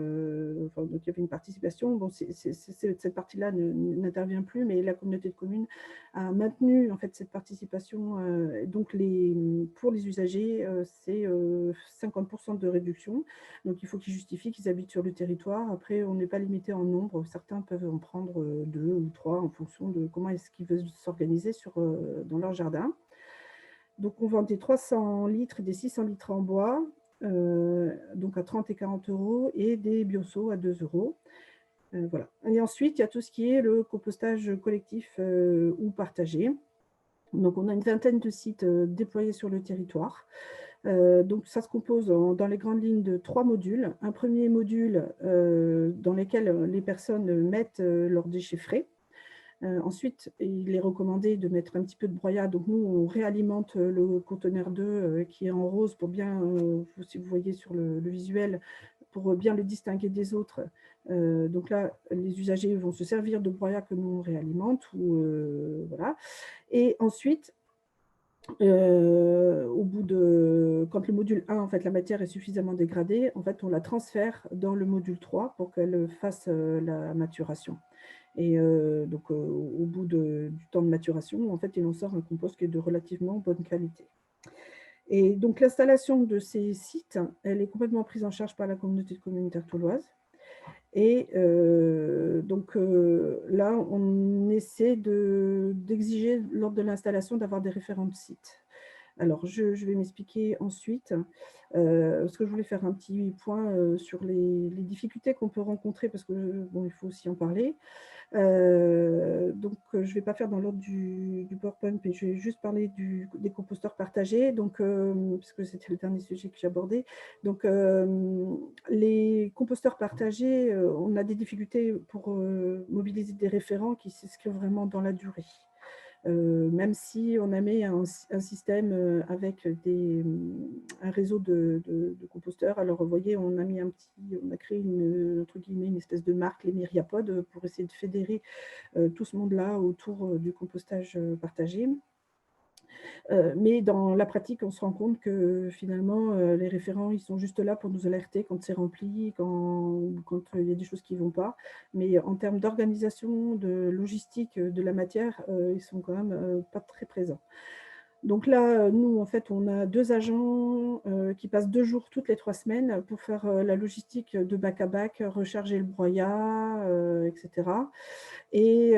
[SPEAKER 5] enfin, donc il y avait une participation. Bon, cette partie-là n'intervient plus, mais la communauté de communes a maintenu en fait cette participation. Donc pour les usagers, c'est 50% de réduction. Donc il faut qu'ils justifient qu'ils habitent sur le territoire. Après, on n'est pas limité en nombre. Certains peuvent en prendre 2 ou 3 en fonction de comment est-ce qu'ils veulent s'organiser dans leur jardin. Donc on vend des 300 litres et des 600 litres en bois, donc à 30 et 40 euros, et des bioseaux à 2 euros. Voilà. Et ensuite, il y a tout ce qui est le compostage collectif ou partagé. Donc on a une vingtaine de sites déployés sur le territoire. Donc ça se compose dans les grandes lignes de 3 modules. Un premier module dans lequel les personnes mettent leurs déchets frais. Ensuite, il est recommandé de mettre un petit peu de broyat. Donc nous, on réalimente le conteneur 2 qui est en rose pour bien, si vous voyez sur le visuel, pour bien le distinguer des autres. Donc là, les usagers vont se servir de broyat que nous on réalimente. Voilà. Et ensuite, quand le module 1, en fait, la matière est suffisamment dégradée, en fait, on la transfère dans le module 3 pour qu'elle fasse la maturation. Et donc, au bout du temps de maturation, en fait, il en sort un compost qui est de relativement bonne qualité. Et donc, l'installation de ces sites, elle est complètement prise en charge par la communauté communautaire touloise. Et donc là, on essaie d'exiger lors de l'installation d'avoir des référents de site. Alors, je vais m'expliquer ensuite, parce que je voulais faire un petit point sur les difficultés qu'on peut rencontrer, parce que bon, il faut aussi en parler. Donc, je ne vais pas faire dans l'ordre du PowerPoint, mais je vais juste parler des composteurs partagés, donc, parce que c'était le dernier sujet que j'abordais. Donc, les composteurs partagés, on a des difficultés pour mobiliser des référents qui s'inscrivent vraiment dans la durée. Même si on a mis un système avec un réseau de composteurs. Alors, vous voyez, on a créé entre guillemets, une espèce de marque, les Myriapodes, pour essayer de fédérer tout ce monde-là autour du compostage partagé. Mais dans la pratique, on se rend compte que finalement, les référents, ils sont juste là pour nous alerter quand c'est rempli, quand il y a des choses qui ne vont pas. Mais en termes d'organisation, de logistique de la matière, ils sont quand même pas très présents. Donc là, nous, en fait, on a 2 agents qui passent 2 jours toutes les 3 semaines pour faire la logistique de bac à bac, recharger le broyat, etc. Et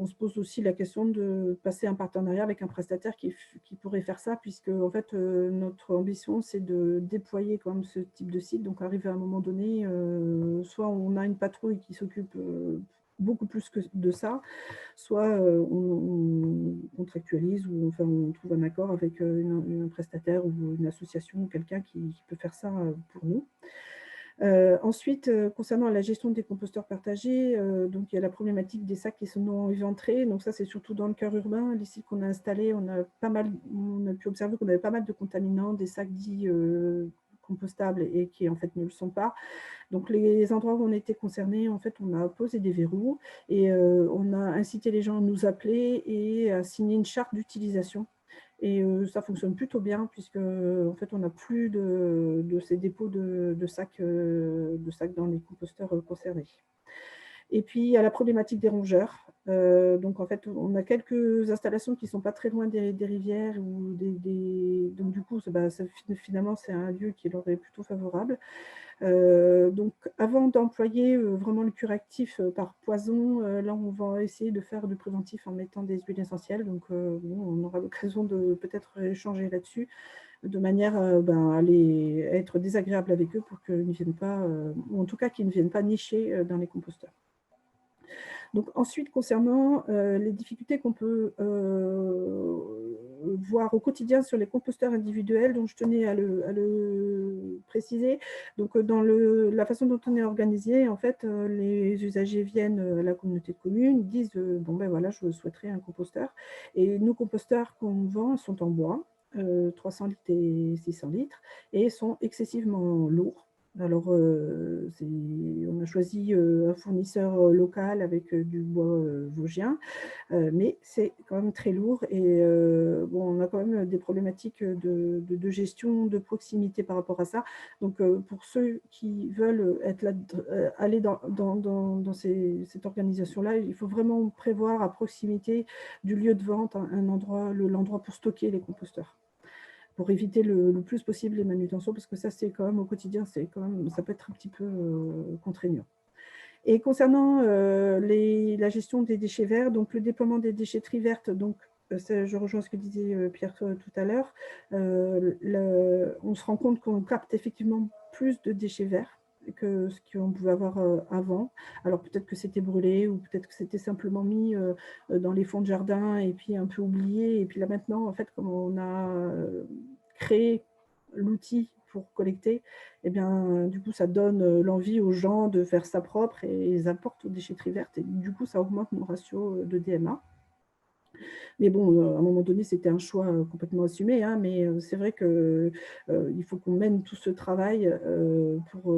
[SPEAKER 5] on se pose aussi la question de passer un partenariat avec un prestataire qui pourrait faire ça, puisque en fait, notre ambition, c'est de déployer quand même ce type de site. Donc, arriver à un moment donné, soit on a une patrouille qui s'occupe beaucoup plus que de ça, soit on contractualise ou enfin, on trouve un accord avec un prestataire ou une association ou quelqu'un qui peut faire ça pour nous. Ensuite, concernant la gestion des composteurs partagés, donc il y a la problématique des sacs qui sont non éventrés. Donc ça, c'est surtout dans le cœur urbain. Les sites qu'on a installés, on a pu observer qu'on avait pas mal de contaminants, des sacs dits compostables et qui en fait ne le sont pas. Donc les endroits où on était concernés, en fait, on a posé des verrous et on a incité les gens à nous appeler et à signer une charte d'utilisation. Et ça fonctionne plutôt bien puisque en fait, on n'a plus de ces dépôts de sacs dans les composteurs concernés. Et puis, il y a la problématique des rongeurs. Donc, en fait, on a quelques installations qui ne sont pas très loin des rivières. Donc, du coup, finalement, c'est un lieu qui leur est plutôt favorable. Donc, avant d'employer vraiment le curatif par poison, là, on va essayer de faire du préventif en mettant des huiles essentielles. Donc, on aura l'occasion de peut-être échanger là-dessus, de manière à être désagréable avec eux pour qu'ils ne viennent pas, ou en tout cas qu'ils ne viennent pas nicher dans les composteurs. Donc, ensuite, concernant les difficultés qu'on peut voir au quotidien sur les composteurs individuels, donc je tenais à le préciser. Donc, dans la façon dont on est organisé, en fait, les usagers viennent à la communauté de communes, disent bon ben voilà, je souhaiterais un composteur. Et nos composteurs qu'on vend sont en bois, 300 litres et 600 litres, et sont excessivement lourds. Alors, on a choisi un fournisseur local avec du bois vosgien, mais c'est quand même très lourd et on a quand même des problématiques de gestion, de proximité par rapport à ça. Donc, pour ceux qui veulent être là, aller dans cette organisation-là, il faut vraiment prévoir à proximité du lieu de vente l'endroit pour stocker les composteurs, pour éviter le plus possible les manutentions, parce que ça, c'est quand même au quotidien, ça peut être un petit peu contraignant. Et concernant la gestion des déchets verts, donc le déploiement des déchetteries vertes, donc je rejoins ce que disait Pierre tout à l'heure, on se rend compte qu'on capte effectivement plus de déchets verts que ce qu'on pouvait avoir avant. Alors peut-être que c'était brûlé ou peut-être que c'était simplement mis dans les fonds de jardin et puis un peu oublié. Et puis là maintenant, en fait, comme on a créé l'outil pour collecter, eh bien, du coup, ça donne l'envie aux gens de faire ça propre et ils apportent aux déchetteries vertes. Et du coup, ça augmente nos ratios de DMA. Mais bon, à un moment donné, c'était un choix complètement assumé, hein, mais c'est vrai qu'il faut qu'on mène tout ce travail pour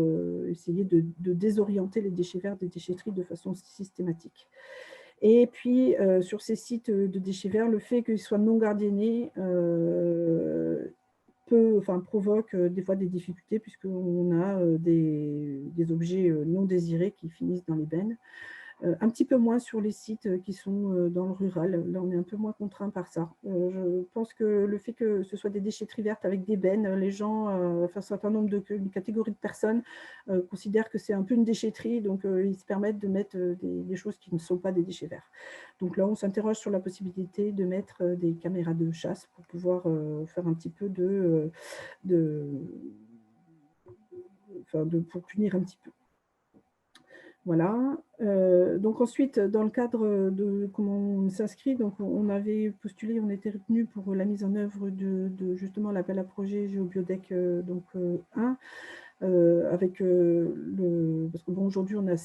[SPEAKER 5] essayer de désorienter les déchets verts des déchetteries de façon systématique. Et puis, sur ces sites de déchets verts, le fait qu'ils soient non gardiennés provoque des fois des difficultés puisqu'on a des objets non désirés qui finissent dans les bennes. Un petit peu moins sur les sites qui sont dans le rural. Là, on est un peu moins contraint par ça. Je pense que le fait que ce soit des déchetteries vertes avec des bennes, les gens, un certain nombre une catégorie de personnes considèrent que c'est un peu une déchetterie, donc ils se permettent de mettre des choses qui ne sont pas des déchets verts. Donc là, on s'interroge sur la possibilité de mettre des caméras de chasse pour pouvoir faire un petit peu pour punir un petit peu. Voilà. Donc ensuite, dans le cadre de comment on s'inscrit, donc on avait postulé, on était retenu pour la mise en œuvre de justement l'appel à projet GeoBiodec 1, avec parce que bon, aujourd'hui on a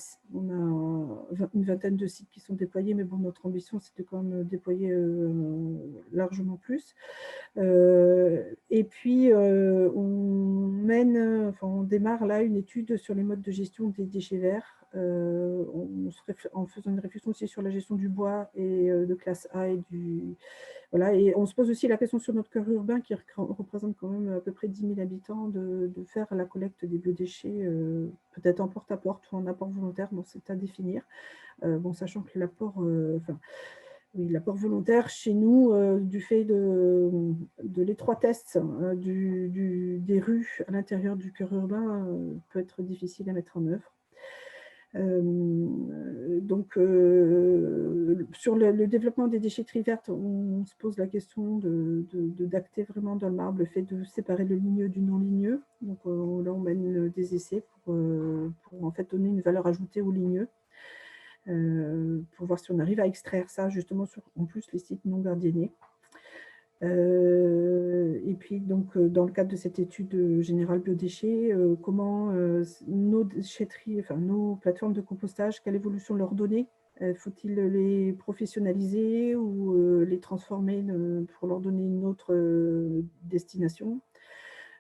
[SPEAKER 5] une vingtaine de sites qui sont déployés, mais bon, notre ambition c'était quand même déployer largement plus. Et puis on démarre là une étude sur les modes de gestion des déchets verts. En faisant une réflexion aussi sur la gestion du bois et de classe A voilà, et on se pose aussi la question sur notre cœur urbain qui représente quand même à peu près 10 000 habitants de faire la collecte des biodéchets, peut-être en porte-à-porte ou en apport volontaire, bon, c'est à définir. Bon, sachant que l'apport volontaire chez nous, du fait de l'étroitesse des rues à l'intérieur du cœur urbain, peut être difficile à mettre en œuvre. Donc, sur le développement des déchetteries vertes, on se pose la question d'acter vraiment dans le marbre le fait de séparer le ligneux du non-ligneux. Donc, là, on mène des essais pour en fait donner une valeur ajoutée au ligneux, pour voir si on arrive à extraire ça justement sur, en plus, les sites non gardiennés. Et puis, donc, dans le cadre de cette étude générale biodéchets, comment nos déchetteries, enfin nos plateformes de compostage, quelle évolution leur donner? Faut-il les professionnaliser ou les transformer pour leur donner une autre destination?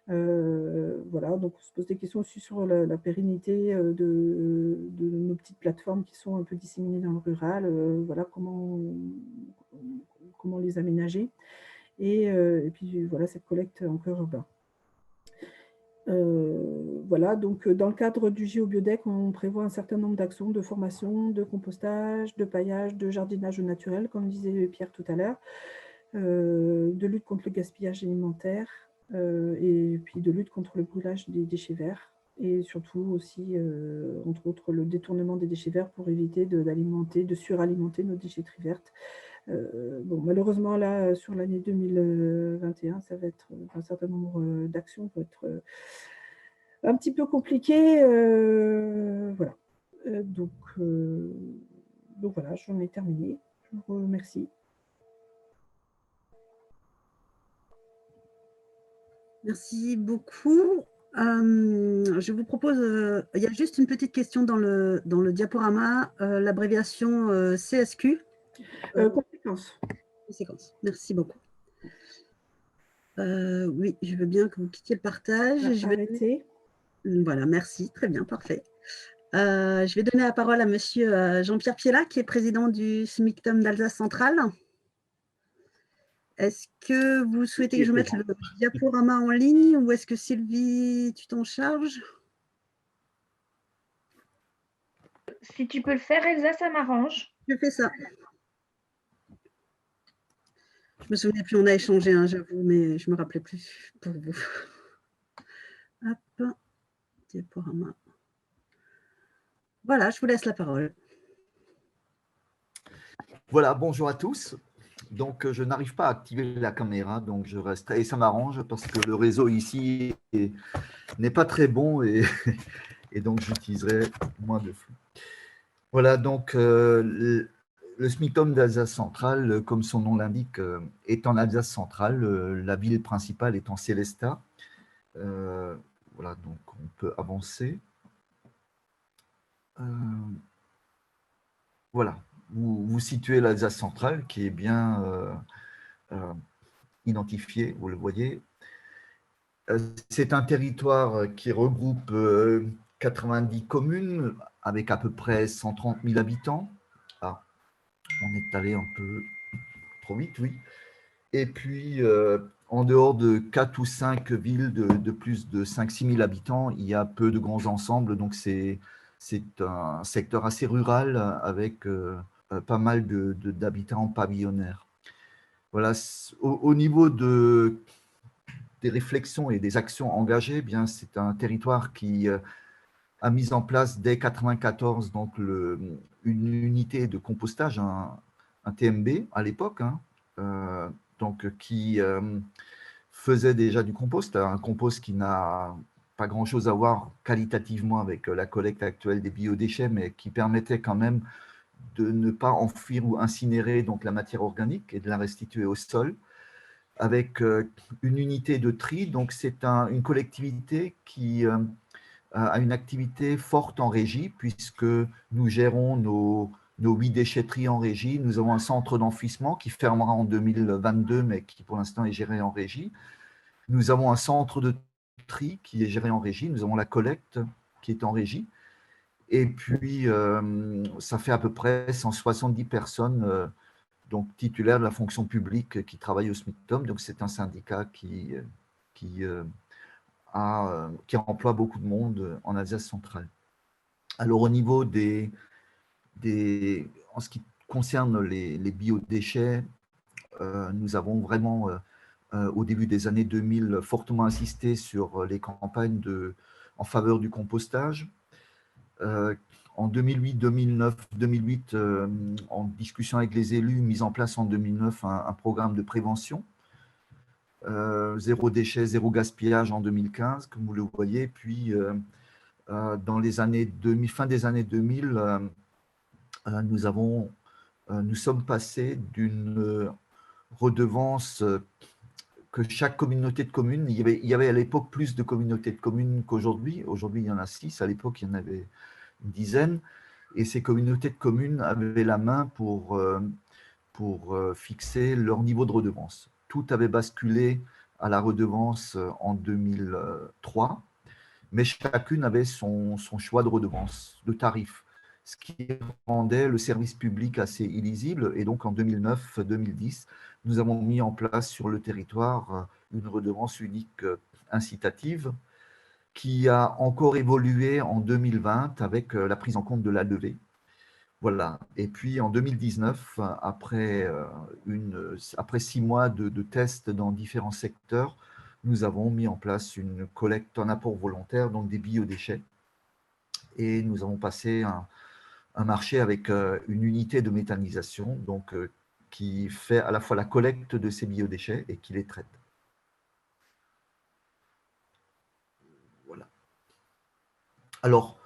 [SPEAKER 5] Voilà, donc on se pose des questions aussi sur la pérennité de nos petites plateformes qui sont un peu disséminées dans le rural. Voilà, comment les aménager? Et puis voilà, cette collecte en cœur urbain. Voilà, donc dans le cadre du JO-Biodec, on prévoit un certain nombre d'actions de formation, de compostage, de paillage, de jardinage au naturel, comme disait Pierre tout à l'heure, de lutte contre le gaspillage alimentaire, et puis de lutte contre le brûlage des déchets verts, et surtout aussi, entre autres, le détournement des déchets verts pour éviter de suralimenter nos déchetteries vertes. Bon, malheureusement, là, sur l'année 2021, ça va être un certain nombre d'actions vont être un petit peu compliquées. Voilà. Donc voilà, j'en ai terminé. Je vous remercie.
[SPEAKER 2] Merci beaucoup. Je vous propose, il y a juste une petite question dans le diaporama, l'abréviation CSQ.
[SPEAKER 5] Conséquences.
[SPEAKER 2] Conséquences. Merci beaucoup. Oui, je veux bien que vous quittiez le partage. Je vais
[SPEAKER 5] arrêter.
[SPEAKER 2] Voilà, merci, très bien, parfait. Je vais donner la parole à monsieur Jean-Pierre Piella, qui est président du SMICTOM d'Alsace Centrale. Est-ce que vous souhaitez que je mette le diaporama en ligne ou est-ce que Sylvie, tu t'en charges?
[SPEAKER 7] Si tu peux le faire, Elsa, ça m'arrange.
[SPEAKER 2] Je fais ça. Je me souviens plus, on a échangé, hein, j'avoue, mais je ne me rappelais plus pour vous. Hop, diaporama. Voilà, je vous laisse la parole.
[SPEAKER 8] Voilà, bonjour à tous. Donc, je n'arrive pas à activer la caméra, donc je reste. Et ça m'arrange parce que le réseau ici n'est pas très bon et donc j'utiliserai moins de flux. Voilà, donc le SMICTOM d'Alsace Centrale, comme son nom l'indique, est en Alsace Centrale, la ville principale étant Sélestat. Voilà, donc on peut avancer. Voilà. Vous situez l'Alsace centrale qui est bien identifié, vous le voyez. C'est un territoire qui regroupe 90 communes avec à peu près 130 000 habitants. Ah, on est allé un peu trop vite, oui. Et puis, en dehors de 4 ou 5 villes de plus de 5-6 000 habitants, il y a peu de grands ensembles. Donc, c'est un secteur assez rural avec pas mal d'habitants pavillonnaires. Voilà, au niveau des réflexions et des actions engagées, bien, c'est un territoire qui a mis en place dès 1994 donc une unité de compostage, un TMB à l'époque, hein, donc qui faisait déjà du compost, un compost qui n'a pas grand-chose à voir qualitativement avec la collecte actuelle des biodéchets, mais qui permettait quand même de ne pas enfuir ou incinérer donc la matière organique et de la restituer au sol, avec une unité de tri. Donc c'est une collectivité qui a une activité forte en régie, puisque nous gérons nos 8 déchetteries en régie. Nous avons un centre d'enfouissement qui fermera en 2022, mais qui pour l'instant est géré en régie. Nous avons un centre de tri qui est géré en régie. Nous avons la collecte qui est en régie. Et puis, ça fait à peu près 170 personnes donc titulaires de la fonction publique qui travaillent au SMICTOM. Donc, c'est un syndicat qui emploie beaucoup de monde en Alsace centrale. Alors, au niveau en ce qui concerne les biodéchets, nous avons vraiment, au début des années 2000, fortement insisté sur les campagnes en faveur du compostage. en 2008, 2009, 2008, en discussion avec les élus, mise en place en 2009 un programme de prévention. Zéro déchet, zéro gaspillage en 2015, comme vous le voyez. Puis, dans les années 2000, fin des années 2000, nous sommes passés d'une redevance que chaque communauté de communes, il y avait à l'époque plus de communautés de communes qu'aujourd'hui. Aujourd'hui, il y en a 6. À l'époque, il y en avait une dizaine. Et ces communautés de communes avaient la main pour fixer leur niveau de redevance. Tout avait basculé à la redevance en 2003, mais chacune avait son choix de redevance, de tarif, ce qui rendait le service public assez illisible. Et donc, en 2009-2010, nous avons mis en place sur le territoire une redevance unique incitative qui a encore évolué en 2020 avec la prise en compte de la levée. Voilà. Et puis, en 2019, après 6 mois de tests dans différents secteurs, nous avons mis en place une collecte en apport volontaire, donc des biodéchets. Et nous avons passé un marché avec une unité de méthanisation, donc qui fait à la fois la collecte de ces biodéchets et qui les traite. Voilà. Alors,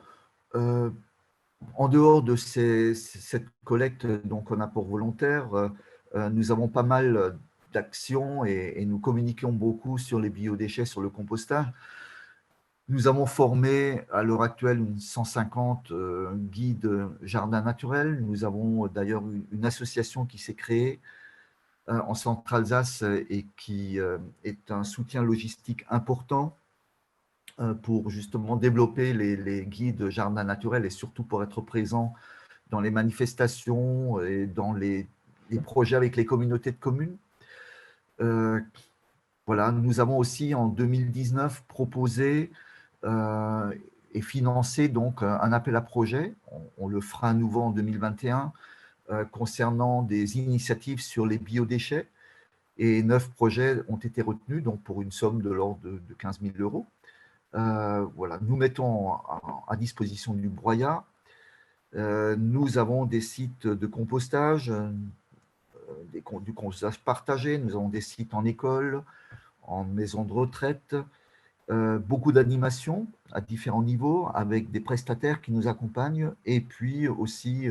[SPEAKER 8] en dehors de cette collecte donc en apport volontaire, nous avons pas mal d'actions et nous communiquons beaucoup sur les biodéchets, sur le compostage. Nous avons formé à l'heure actuelle 150 guides jardins naturels. Nous avons d'ailleurs une association qui s'est créée en Centre-Alsace et qui est un soutien logistique important pour justement développer les guides jardins naturels et surtout pour être présent dans les manifestations et dans les projets avec les communautés de communes. Voilà, nous avons aussi en 2019 proposé et financé donc un appel à projet. On le fera à nouveau en 2021 concernant des initiatives sur les biodéchets. Et 9 projets ont été retenus donc pour une somme de l'ordre de 15 000 €. Voilà, nous mettons à disposition du broyat. Nous avons des sites de compostage, du compostage partagé. Nous avons des sites en école, en maison de retraite, beaucoup d'animations à différents niveaux avec des prestataires qui nous accompagnent et puis aussi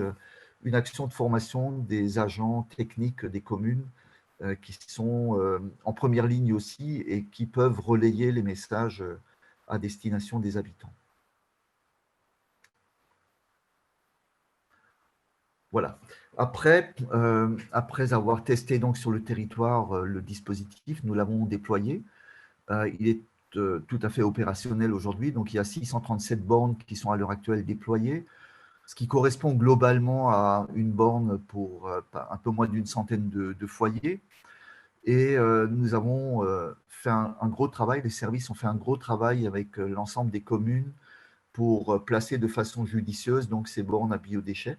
[SPEAKER 8] une action de formation des agents techniques des communes qui sont en première ligne aussi et qui peuvent relayer les messages à destination des habitants. Voilà. Après avoir testé donc sur le territoire le dispositif, nous l'avons déployé. Il est tout à fait opérationnel aujourd'hui. Donc, il y a 637 bornes qui sont à l'heure actuelle déployées, ce qui correspond globalement à une borne pour un peu moins d'une centaine de foyers. Et nous avons fait un gros travail, les services ont fait un gros travail avec l'ensemble des communes pour placer de façon judicieuse donc, ces bornes à biodéchets.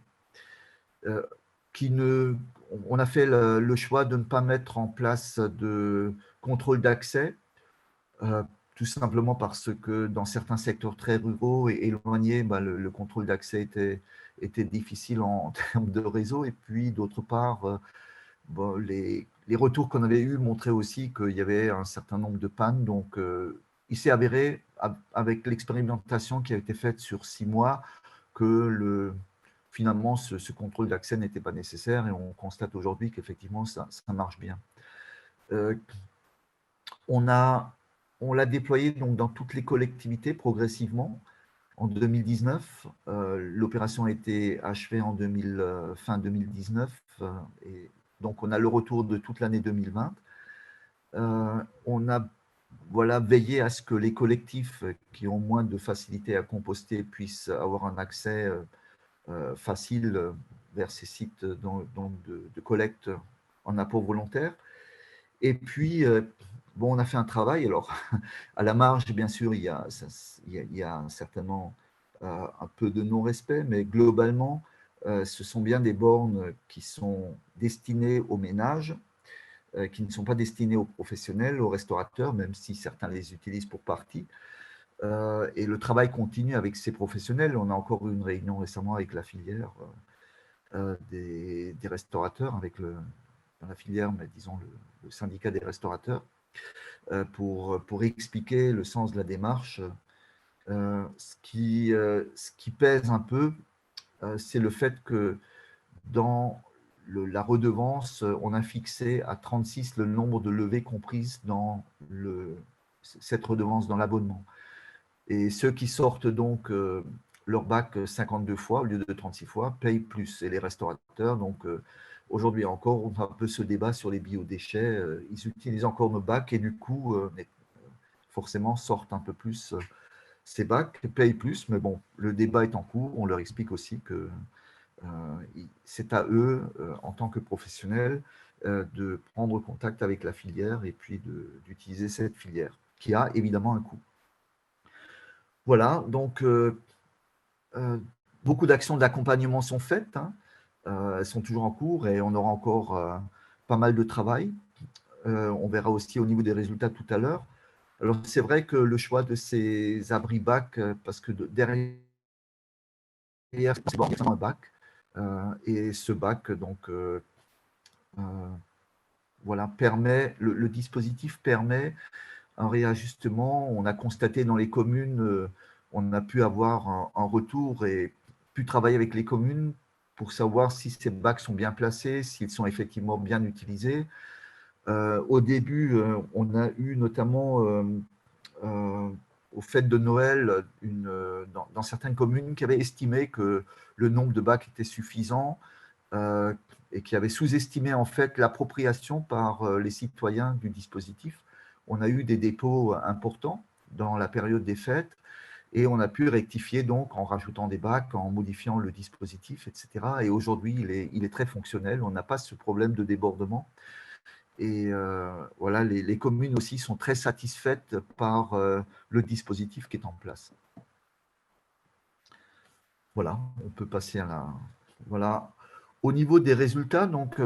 [SPEAKER 8] On a fait le choix de ne pas mettre en place de contrôle d'accès, tout simplement parce que dans certains secteurs très ruraux et éloignés, le contrôle d'accès était difficile en termes de réseau. Et puis, d'autre part, les retours qu'on avait eus montraient aussi qu'il y avait un certain nombre de pannes. Donc, il s'est avéré, avec l'expérimentation qui a été faite sur 6 mois, que finalement, ce contrôle d'accès n'était pas nécessaire. Et on constate aujourd'hui qu'effectivement, ça marche bien. On l'a déployé donc, dans toutes les collectivités progressivement en 2019. L'opération a été achevée en fin 2019. Et donc, on a le retour de toute l'année 2020. On a veillé à ce que les collectifs qui ont moins de facilité à composter puissent avoir un accès facile vers ces sites de collecte en apport volontaire. Et puis, on a fait un travail. Alors, à la marge, bien sûr, il y a certainement un peu de non-respect, mais globalement, ce sont bien des bornes qui sont destinées aux ménages, qui ne sont pas destinées aux professionnels, aux restaurateurs, même si certains les utilisent pour partie. Et le travail continue avec ces professionnels. On a encore eu une réunion récemment avec la filière des restaurateurs, avec la filière, mais disons le syndicat des restaurateurs, pour expliquer le sens de la démarche. Ce qui pèse un peu, c'est le fait que dans la redevance, on a fixé à 36 le nombre de levées comprises dans cette redevance, dans l'abonnement. Et ceux qui sortent donc leur bac 52 fois au lieu de 36 fois payent plus. Et les restaurateurs, donc aujourd'hui encore, on a un peu ce débat sur les biodéchets. Ils utilisent encore nos bacs et du coup, forcément, sortent un peu plus ces bacs, payent plus. Mais bon, le débat est en cours. On leur explique aussi que c'est à eux, en tant que professionnels, de prendre contact avec la filière et puis d'utiliser cette filière, qui a évidemment un coût. Voilà, donc beaucoup d'actions d'accompagnement sont faites, hein. Elles sont toujours en cours et on aura encore pas mal de travail. On verra aussi au niveau des résultats tout à l'heure. Alors, c'est vrai que le choix de ces abris bacs, parce que derrière, c'est un bac, et ce bac, donc, voilà, permet, le dispositif permet un réajustement. On a constaté dans les communes, on a pu avoir un retour et pu travailler avec les communes pour savoir si ces bacs sont bien placés, s'ils sont effectivement bien utilisés. Au début, on a eu notamment aux fêtes de Noël, dans certaines communes qui avaient estimé que le nombre de bacs était suffisant et qui avaient sous-estimé en fait l'appropriation par les citoyens du dispositif. On a eu des dépôts importants dans la période des fêtes et on a pu rectifier donc en rajoutant des bacs, en modifiant le dispositif, etc. Et aujourd'hui, il est très fonctionnel. On n'a pas ce problème de débordement. Et voilà, les communes aussi sont très satisfaites par le dispositif qui est en place. Voilà, on peut passer à la… Voilà. Au niveau des résultats, donc,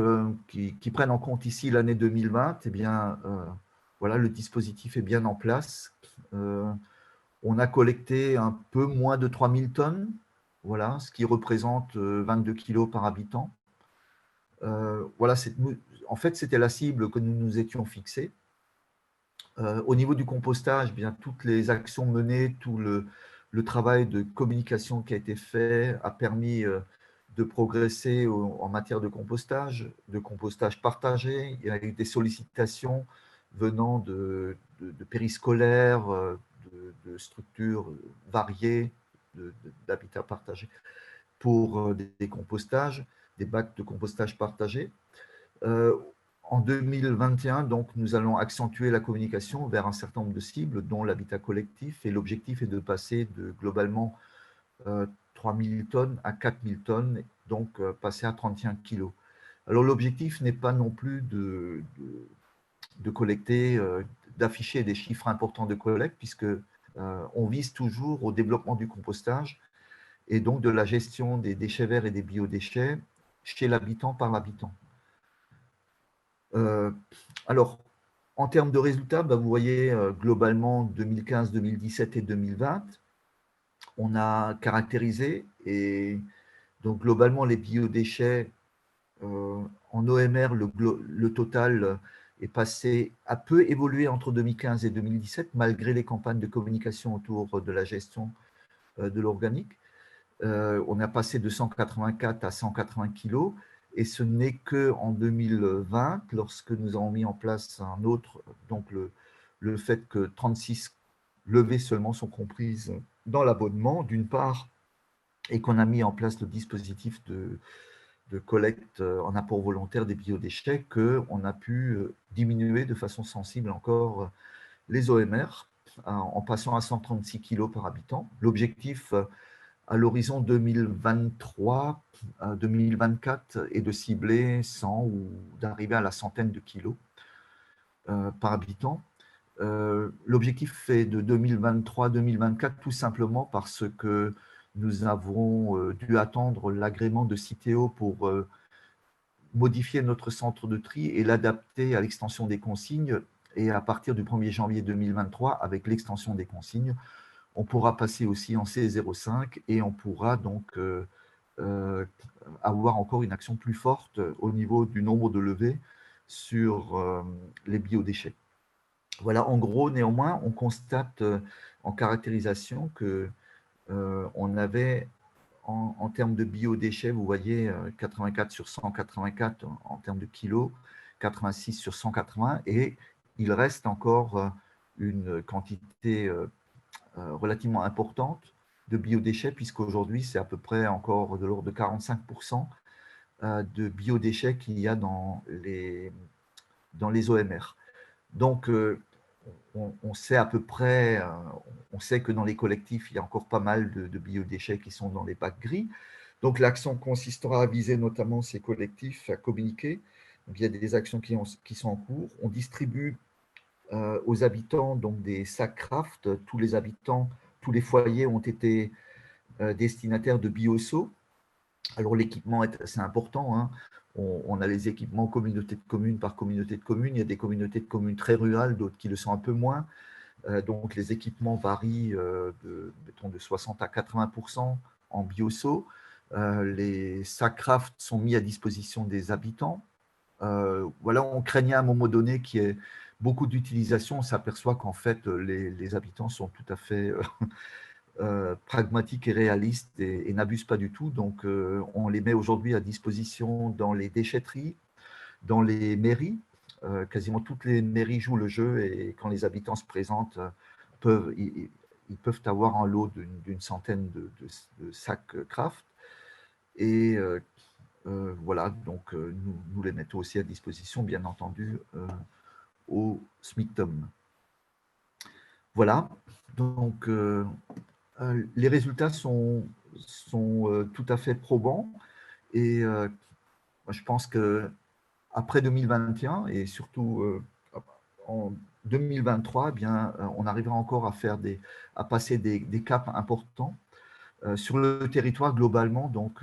[SPEAKER 8] qui prennent en compte ici l'année 2020, eh bien, voilà, le dispositif est bien en place. On a collecté un peu moins de 3000 tonnes, voilà, ce qui représente 22 kilos par habitant. Voilà, en fait, c'était la cible que nous nous étions fixée. Au niveau du compostage, bien, toutes les actions menées, tout le travail de communication qui a été fait a permis de progresser en matière de compostage partagé. Il y a eu des sollicitations venant de périscolaires, de structures variées, d'habitats partagés pour des compostages, des bacs de compostage partagés. En 2021, donc, nous allons accentuer la communication vers un certain nombre de cibles, dont l'habitat collectif, et l'objectif est de passer de globalement 3000 tonnes à 4000 tonnes, donc passer à 31 kilos. Alors l'objectif n'est pas non plus de collecter, d'afficher des chiffres importants de collecte, puisque on vise toujours au développement du compostage et donc de la gestion des déchets verts et des biodéchets chez l'habitant par l'habitant. Alors, en termes de résultats, vous voyez globalement 2015, 2017 et 2020, on a caractérisé et donc globalement les biodéchets en OMR, le total est passé, a peu évolué entre 2015 et 2017 malgré les campagnes de communication autour de la gestion de l'organique. On a passé de 184 à 180 kilos. Et ce n'est qu'en 2020, lorsque nous avons mis en place un autre, donc le fait que 36 levées seulement sont comprises dans l'abonnement, d'une part, et qu'on a mis en place le dispositif de collecte en apport volontaire des biodéchets, qu'on a pu diminuer de façon sensible encore les OMR en passant à 136 kilos par habitant. L'objectif à l'horizon 2023-2024 est de cibler 100 ou d'arriver à la centaine de kilos par habitant. L'objectif est de 2023-2024 tout simplement parce que nous avons dû attendre l'agrément de Citeo pour modifier notre centre de tri et l'adapter à l'extension des consignes. Et à partir du 1er janvier 2023, avec l'extension des consignes, On pourra passer aussi en CE05 et on pourra donc avoir encore une action plus forte au niveau du nombre de levées sur les biodéchets. Voilà, en gros, néanmoins, on constate en caractérisation que on avait, en termes de biodéchets, vous voyez, 84 sur 184 en termes de kilos, 86 sur 180, et il reste encore une quantité relativement importante de biodéchets, puisqu'aujourd'hui, c'est à peu près encore de l'ordre de 45% de biodéchets qu'il y a dans les OMR. Donc, on sait à peu près, on sait que dans les collectifs, il y a encore pas mal de biodéchets qui sont dans les bacs gris. Donc, l'action consistera à viser notamment ces collectifs, à communiquer. Donc, il y a des actions qui sont en cours. On distribue aux habitants donc des sacs Craft. Tous les habitants, tous les foyers ont été destinataires de BioSo. Alors, l'équipement est assez important, hein. On a les équipements communauté de communes par communauté de communes. Il y a des communautés de communes très rurales, d'autres qui le sont un peu moins. Donc, les équipements varient de 60 à 80% en BioSo. Les sacs Craft sont mis à disposition des habitants. Voilà, on craignait à un moment donné qu'il y ait beaucoup d'utilisation. On s'aperçoit qu'en fait, les habitants sont tout à fait pragmatiques et réalistes et n'abusent pas du tout. Donc, on les met aujourd'hui à disposition dans les déchetteries, dans les mairies. Quasiment toutes les mairies jouent le jeu et quand les habitants se présentent, ils peuvent avoir un lot d'une centaine de sacs Craft. Et voilà, donc nous les mettons aussi à disposition, bien entendu, au SMICTOM. Voilà, donc les résultats sont tout à fait probants et je pense qu'après 2021 et surtout en 2023, eh bien, on arrivera encore à passer des caps importants sur le territoire globalement. Donc,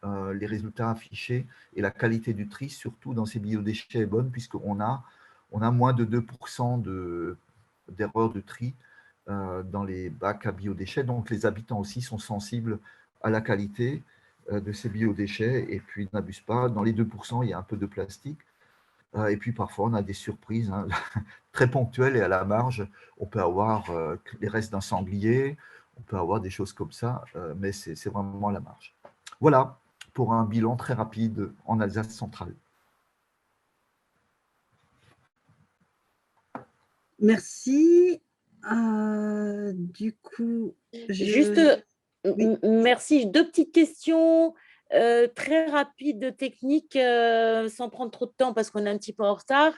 [SPEAKER 8] les résultats affichés et la qualité du tri, surtout dans ces biodéchets, est bonne puisqu'on a moins de 2% d'erreurs de tri dans les bacs à biodéchets. Donc, les habitants aussi sont sensibles à la qualité de ces biodéchets et puis n'abusent pas. Dans les 2%, il y a un peu de plastique. Et puis, parfois, on a des surprises hein, très ponctuelles et à la marge. On peut avoir les restes d'un sanglier, on peut avoir des choses comme ça, mais c'est vraiment à la marge. Voilà, pour un bilan très rapide en Alsace centrale.
[SPEAKER 2] Merci. Du coup,
[SPEAKER 1] merci. Deux petites questions très rapides, techniques, sans prendre trop de temps parce qu'on est un petit peu en retard.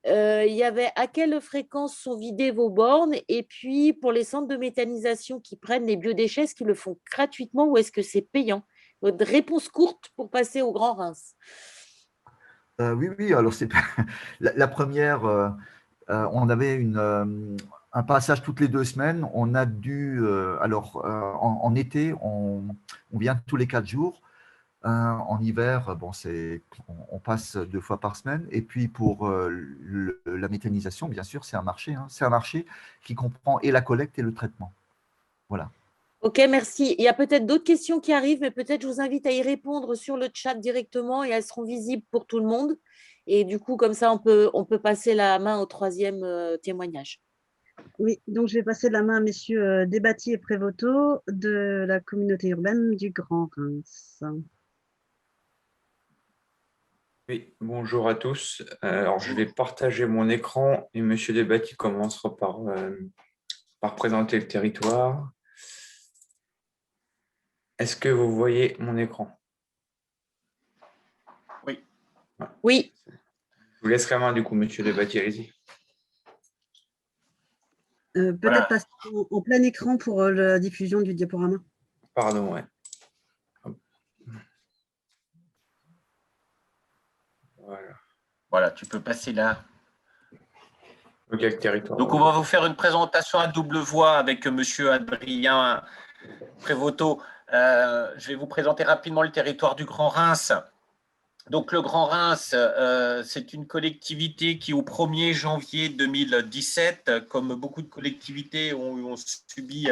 [SPEAKER 1] Il y avait à quelle fréquence sont vidées vos bornes? Et puis, pour les centres de méthanisation qui prennent les biodéchets, est-ce qu'ils le font gratuitement ou est-ce que c'est payant? Votre réponse courte pour passer au Grand Reims.
[SPEAKER 8] Oui, alors c'est la première, on avait un passage toutes les 2 semaines. On a dû, en été, on vient tous les 4 jours. En hiver, bon, on passe 2 fois par semaine. Et puis pour la méthanisation, bien sûr, c'est un marché. Hein. C'est un marché qui comprend et la collecte et le traitement. Voilà.
[SPEAKER 1] Ok, merci. Il y a peut-être d'autres questions qui arrivent, mais peut-être je vous invite à y répondre sur le chat directement et elles seront visibles pour tout le monde. Et du coup, comme ça, on peut passer la main au troisième témoignage.
[SPEAKER 2] Oui, donc je vais passer la main à messieurs Desbâtis et Prévoto de la communauté urbaine du Grand Reims.
[SPEAKER 9] Oui, bonjour à tous. Alors, je vais partager mon écran et monsieur Desbâtis commencera par présenter le territoire. Est-ce que vous voyez mon écran?
[SPEAKER 10] Oui.
[SPEAKER 1] Oui.
[SPEAKER 9] Je vous laisse la main du coup, monsieur Desbâtis, allez-y.
[SPEAKER 2] Peut-être passer en plein écran pour la diffusion du diaporama.
[SPEAKER 9] Pardon, ouais.
[SPEAKER 10] Voilà, tu peux passer là.
[SPEAKER 9] Ok, le territoire.
[SPEAKER 10] Donc, on va vous faire une présentation à double voix avec monsieur Adrien Prévoto. Je vais vous présenter rapidement le territoire du Grand Reims. Donc, le Grand Reims, c'est une collectivité qui, au 1er janvier 2017, comme beaucoup de collectivités, ont subi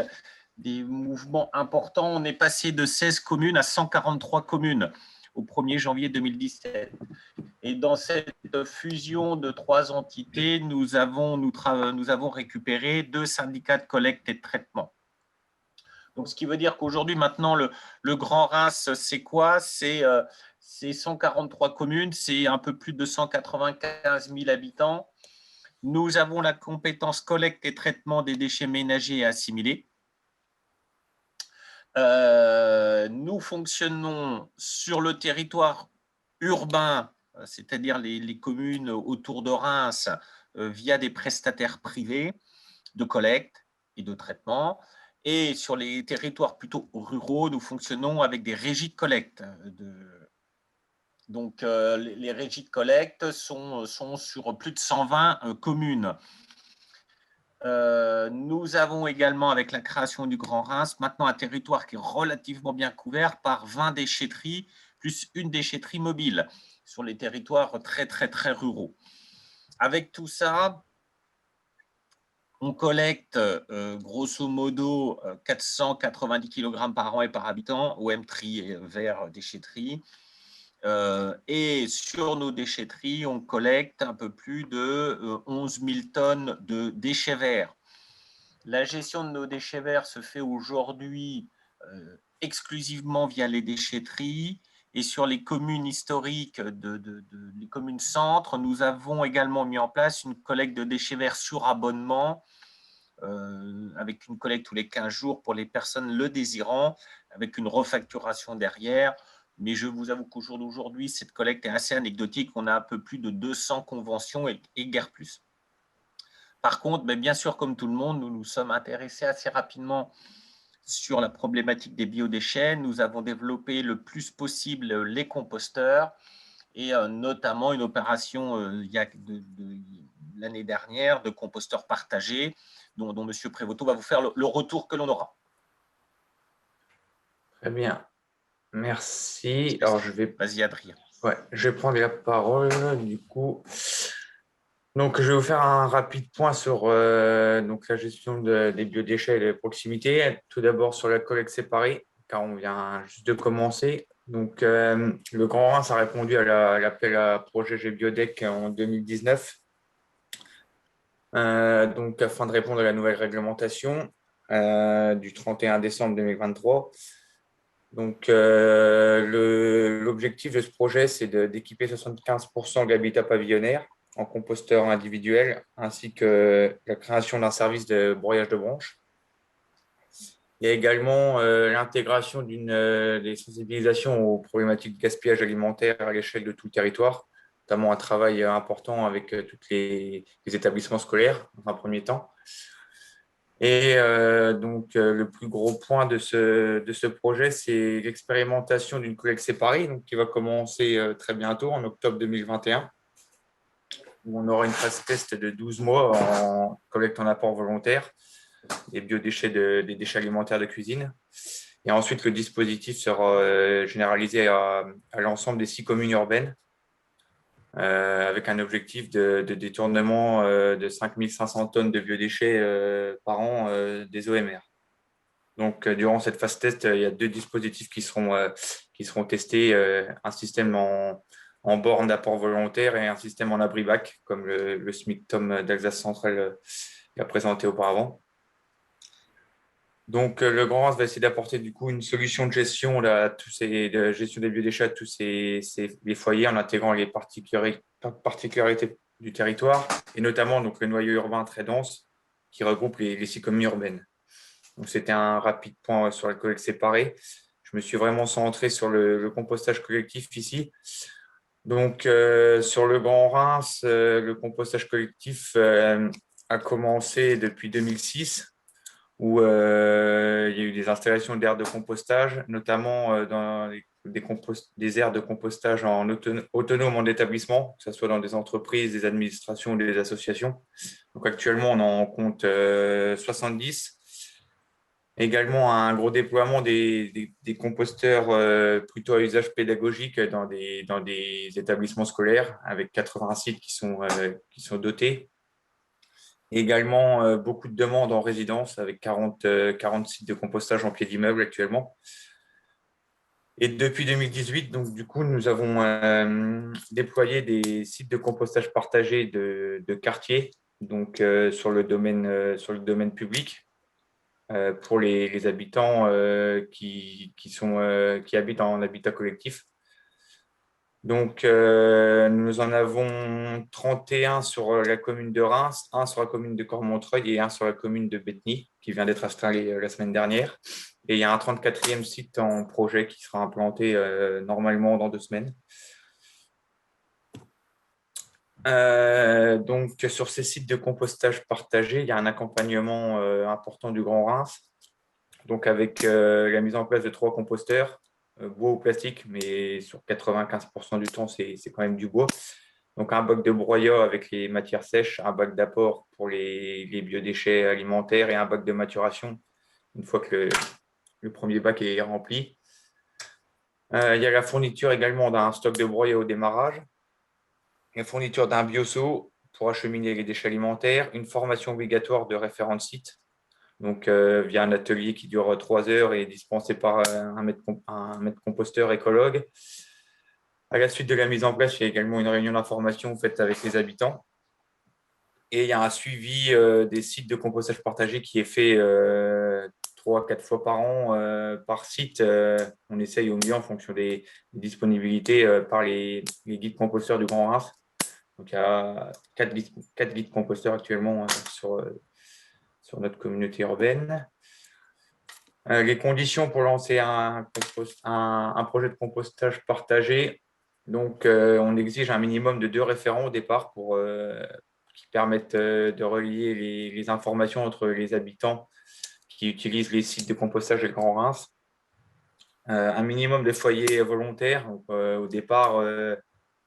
[SPEAKER 10] mouvements importants. On est passé de 16 communes à 143 communes au 1er janvier 2017. Et dans cette fusion de 3 entités, nous avons récupéré 2 syndicats de collecte et de traitement. Donc, ce qui veut dire qu'aujourd'hui, maintenant, le Grand Reims, c'est quoi? C'est 143 communes, c'est un peu plus de 195 000 habitants. Nous avons la compétence collecte et traitement des déchets ménagers et assimilés. Nous fonctionnons sur le territoire urbain, c'est-à-dire les communes autour de Reims, via des prestataires privés de collecte et de traitement. Et sur les territoires plutôt ruraux, nous fonctionnons avec des régies de collecte. Donc, les régies de collecte sont sur plus de 120 communes. Nous avons également, avec la création du Grand Reims, maintenant un territoire qui est relativement bien couvert par 20 déchetteries, plus une déchetterie mobile sur les territoires très, très, très ruraux. Avec tout ça, on collecte grosso modo 490 kg par an et par habitant, OM-tri vers déchetterie. Et sur nos déchetteries, on collecte un peu plus de 11 000 tonnes de déchets verts. La gestion de nos déchets verts se fait aujourd'hui exclusivement via les déchetteries. Et sur les communes historiques, les communes centres, nous avons également mis en place une collecte de déchets verts sur abonnement, avec une collecte tous les 15 jours pour les personnes le désirant, avec une refacturation derrière. Mais je vous avoue qu'au jour d'aujourd'hui, cette collecte est assez anecdotique. On a un peu plus de 200 conventions et guère plus. Par contre, bien sûr, comme tout le monde, nous nous sommes intéressés assez rapidement sur la problématique des biodéchets. Nous avons développé le plus possible les composteurs et notamment une opération l'année dernière de composteurs partagés dont M. Prévoto va vous faire le retour que l'on aura.
[SPEAKER 9] Très bien. Merci. Alors,
[SPEAKER 10] Vas-y, Adrien.
[SPEAKER 9] Ouais, je vais prendre la parole, du coup. Donc, je vais vous faire un rapide point sur donc, la gestion des biodéchets et de proximité. Tout d'abord sur la collecte séparée, car on vient juste de commencer. Donc, le Grand Reims a répondu à l'appel à projet GBiodec en 2019. Donc, afin de répondre à la nouvelle réglementation du 31 décembre 2023. Donc, l'objectif de ce projet, c'est d'équiper 75% de l'habitat pavillonnaire en composteur individuel, ainsi que la création d'un service de broyage de branches. Il y a également l'intégration des sensibilisations aux problématiques de gaspillage alimentaire à l'échelle de tout le territoire, notamment un travail important avec tous les établissements scolaires dans un premier temps. Et donc, le plus gros point de ce projet, c'est l'expérimentation d'une collecte séparée, donc, qui va commencer très bientôt, en octobre 2021, où on aura une phase test de 12 mois en collecte en apport volontaire des biodéchets, des déchets alimentaires de cuisine. Et ensuite, le dispositif sera généralisé à l'ensemble des 6 communes urbaines, avec un objectif de détournement de 5 500 tonnes de biodéchets par an des OMR. Donc, durant cette phase test, il y a 2 dispositifs qui seront testés, un système en borne d'apport volontaire et un système en abri-bac, comme le SMIC-TOM d'Alsace Centrale l'a présenté auparavant. Donc, le Grand Reims va essayer d'apporter du coup une solution de gestion, de gestion des biodéchets à tous les foyers en intégrant les particularités du territoire et notamment donc, le noyau urbain très dense qui regroupe les 6 communes urbaines. Donc, c'était un rapide point sur la collecte séparée. Je me suis vraiment centré sur le compostage collectif ici. Donc, sur le Grand Reims, le compostage collectif a commencé depuis 2006. Où il y a eu des installations d'aires de compostage, notamment dans des aires de compostage autonomes en établissement, que ce soit dans des entreprises, des administrations ou des associations. Donc actuellement, on en compte 70. Également, un gros déploiement des composteurs plutôt à usage pédagogique dans des établissements scolaires, avec 80 sites qui sont dotés. Également, beaucoup de demandes en résidence avec 40 sites de compostage en pied d'immeuble actuellement. Et depuis 2018, donc, du coup, nous avons déployé des sites de compostage partagés de quartier donc, sur le domaine public pour les habitants qui habitent en habitat collectif. Donc, nous en avons 31 sur la commune de Reims, un sur la commune de Cormontreuil et un sur la commune de Bétheny, qui vient d'être installé la semaine dernière. Et il y a un 34e site en projet qui sera implanté normalement dans 2 semaines. Donc, sur ces sites de compostage partagés, il y a un accompagnement important du Grand Reims, donc avec la mise en place de 3 composteurs, bois ou plastique, mais sur 95% du temps, c'est quand même du bois. Donc, un bac de broyat avec les matières sèches, un bac d'apport pour les biodéchets alimentaires et un bac de maturation une fois que le premier bac est rempli. Il y a la fourniture également d'un stock de broyat au démarrage, la fourniture d'un bioseau pour acheminer les déchets alimentaires, une formation obligatoire de référent de site, donc via un atelier qui dure 3 heures et dispensé par un maître composteur écologue. À la suite de la mise en place, il y a également une réunion d'information faite avec les habitants. Et il y a un suivi des sites de compostage partagé qui est fait 3-4 fois par an par site. On essaye au mieux en fonction des disponibilités par les guides composteurs du Grand Reims. Donc, il y a 4 guides composteurs actuellement sur notre communauté urbaine. Les conditions pour lancer un projet de compostage partagé. Donc, on exige un minimum de 2 référents au départ qui permettent de relier les informations entre les habitants qui utilisent les sites de compostage et le Grand Reims. Un minimum de foyers volontaires. Donc, au départ,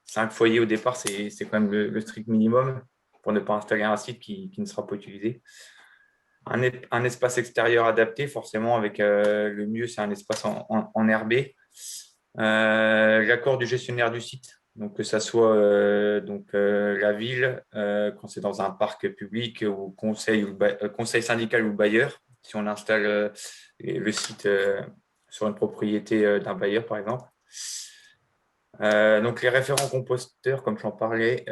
[SPEAKER 9] 5 foyers au départ, c'est quand même le strict minimum pour ne pas installer un site qui ne sera pas utilisé. Un espace extérieur adapté, forcément, avec le mieux, c'est un espace en herbé. L'accord du gestionnaire du site, donc que ce soit la ville, quand c'est dans un parc public, ou conseil syndical ou bailleur, si on installe le site sur une propriété d'un bailleur, par exemple. Donc, les référents composteurs, comme j'en parlais,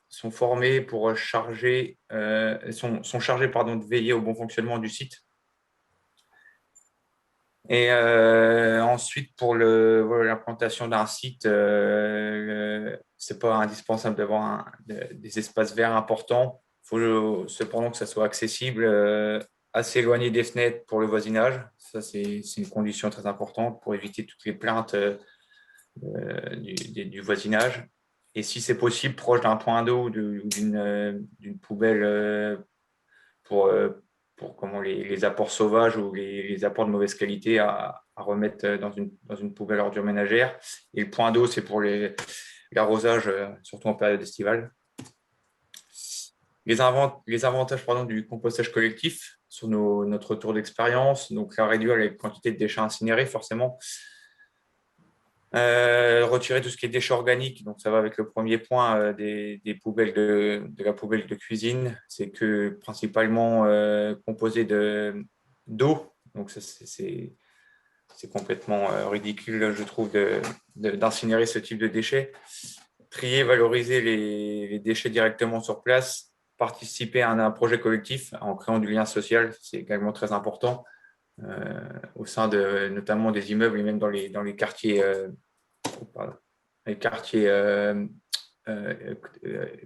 [SPEAKER 9] sont formés pour sont chargés de veiller au bon fonctionnement du site. Et ensuite, pour l'implantation d'un site, ce n'est pas indispensable d'avoir des espaces verts importants. Il faut cependant que ça soit accessible, assez éloigné des fenêtres pour le voisinage. Ça, c'est une condition très importante pour éviter toutes les plaintes du voisinage. Et si c'est possible, proche d'un point d'eau ou d'une poubelle pour les apports sauvages ou les apports de mauvaise qualité à remettre dans une poubelle ordure ménagère. Et le point d'eau, c'est pour l'arrosage, surtout en période estivale. Les avantages du compostage collectif sur notre retour d'expérience, donc réduire les quantités de déchets incinérés, forcément. Retirer tout ce qui est déchets organiques, donc ça va avec le premier point des poubelles de la poubelle de cuisine, c'est que principalement composé d'eau, donc c'est complètement ridicule, je trouve, d'incinérer ce type de déchets. Trier, valoriser les déchets directement sur place, participer à un projet collectif en créant du lien social, c'est également très important. Au sein notamment des immeubles et même dans les quartiers,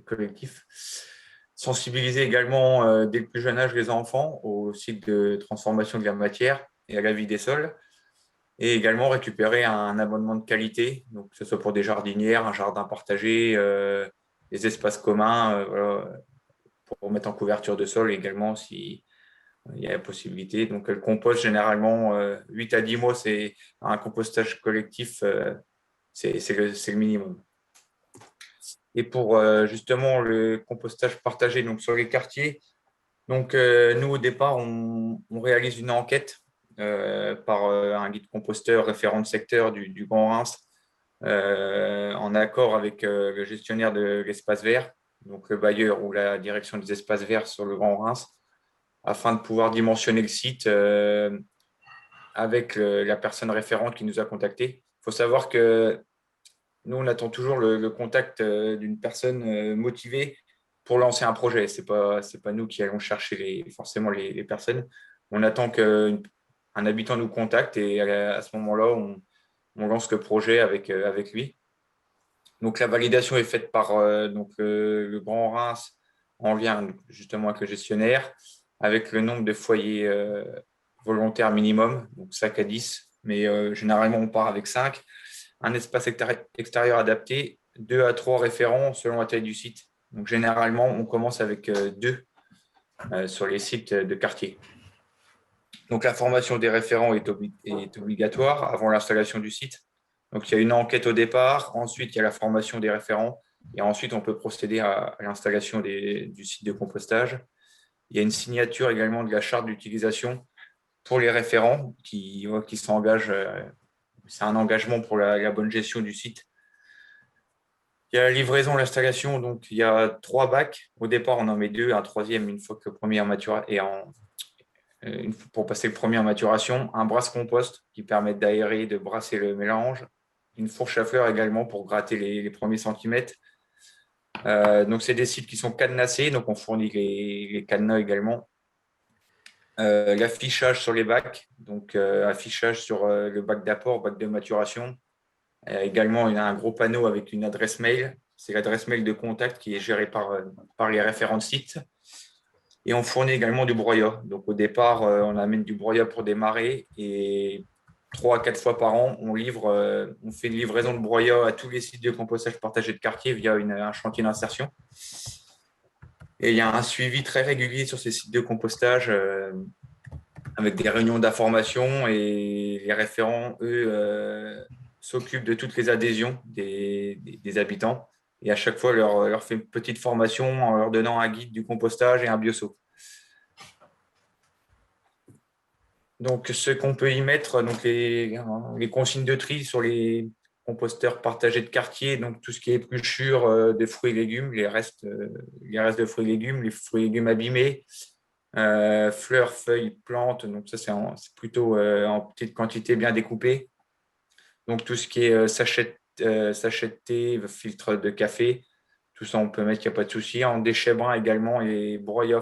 [SPEAKER 9] collectifs. Sensibiliser également dès le plus jeune âge les enfants au cycle de transformation de la matière et à la vie des sols. Et également récupérer un abonnement de qualité, donc que ce soit pour des jardinières, un jardin partagé, des espaces communs, pour mettre en couverture de sol également si il y a la possibilité. Donc, le compost, généralement, 8 à 10 mois, c'est un compostage collectif, c'est le minimum. Et pour justement le compostage partagé donc, sur les quartiers, donc, nous, au départ, on réalise une enquête par un guide composteur référent de secteur du Grand Reims, en accord avec le gestionnaire de l'espace vert. donc le bailleur ou la direction des espaces verts sur le Grand Reims, afin de pouvoir dimensionner le site avec la personne référente qui nous a contactés. Il faut savoir que nous, on attend toujours le contact d'une personne motivée pour lancer un projet. Ce n'est pas nous qui allons chercher forcément les personnes. On attend qu'un habitant nous contacte et à ce moment-là, on lance le projet avec lui. Donc, la validation est faite par le Grand Reims en lien justement avec le gestionnaire, avec le nombre de foyers volontaires minimum, donc 5 à 10, mais généralement, on part avec 5. Un espace extérieur adapté, 2 à 3 référents selon la taille du site. Donc, généralement, on commence avec 2 sur les sites de quartier. Donc, la formation des référents est obligatoire avant l'installation du site. Donc, il y a une enquête au départ, ensuite, il y a la formation des référents, et ensuite, on peut procéder à l'installation du site de compostage. Il y a une signature également de la charte d'utilisation pour les référents qui s'engagent. C'est un engagement pour la bonne gestion du site. Il y a la livraison, l'installation. Donc, il y a 3 bacs. Au départ, on en met 2, un troisième une fois que le premier pour passer le premier en maturation. Un brasse-compost qui permet d'aérer, de brasser le mélange. Une fourche à fleurs également pour gratter les premiers centimètres. Donc, c'est des sites qui sont cadenassés. Donc, on fournit les cadenas également. L'affichage sur les bacs, donc affichage sur le bac d'apport, bac de maturation. Également, il y a un gros panneau avec une adresse mail. C'est l'adresse mail de contact qui est gérée par les référents de site. Et on fournit également du broyat. Donc, au départ, on amène du broyat pour démarrer et 3 à 4 fois par an, on fait une livraison de broyat à tous les sites de compostage partagé de quartier via un chantier d'insertion. Et il y a un suivi très régulier sur ces sites de compostage avec des réunions d'information et les référents, eux, s'occupent de toutes les adhésions des habitants. Et à chaque fois, leur fait une petite formation en leur donnant un guide du compostage et un bioseau. Donc, ce qu'on peut y mettre, donc les consignes de tri sur les composteurs partagés de quartier, donc tout ce qui est épluchure de fruits et légumes, les restes de fruits et légumes, les fruits et légumes abîmés, fleurs, feuilles, plantes. Donc, ça, c'est plutôt en petite quantité bien découpée. Donc, tout ce qui est sachet de thé, filtre de café, tout ça, on peut mettre, il n'y a pas de souci. En déchets bruns également et broyat.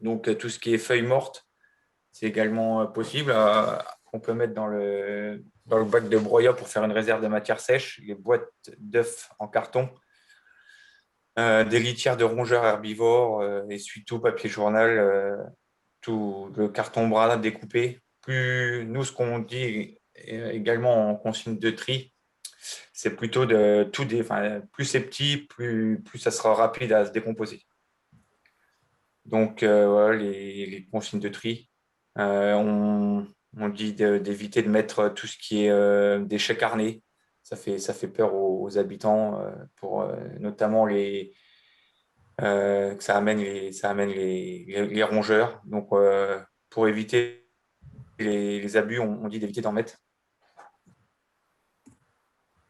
[SPEAKER 9] Donc, tout ce qui est feuilles mortes, c'est également possible. On peut mettre dans le bac de broyat pour faire une réserve de matière sèche, les boîtes d'œufs en carton, des litières de rongeurs herbivores, essuie-tout, papier journal, tout le carton bras découpé. Nous, ce qu'on dit également en consigne de tri, c'est plutôt plus c'est petit, plus ça sera rapide à se décomposer. Donc, voilà, les consignes de tri. On dit d'éviter de mettre tout ce qui est déchets carnés. Ça fait peur aux habitants, pour notamment que ça amène les rongeurs. Donc, pour éviter les abus, on dit d'éviter d'en mettre.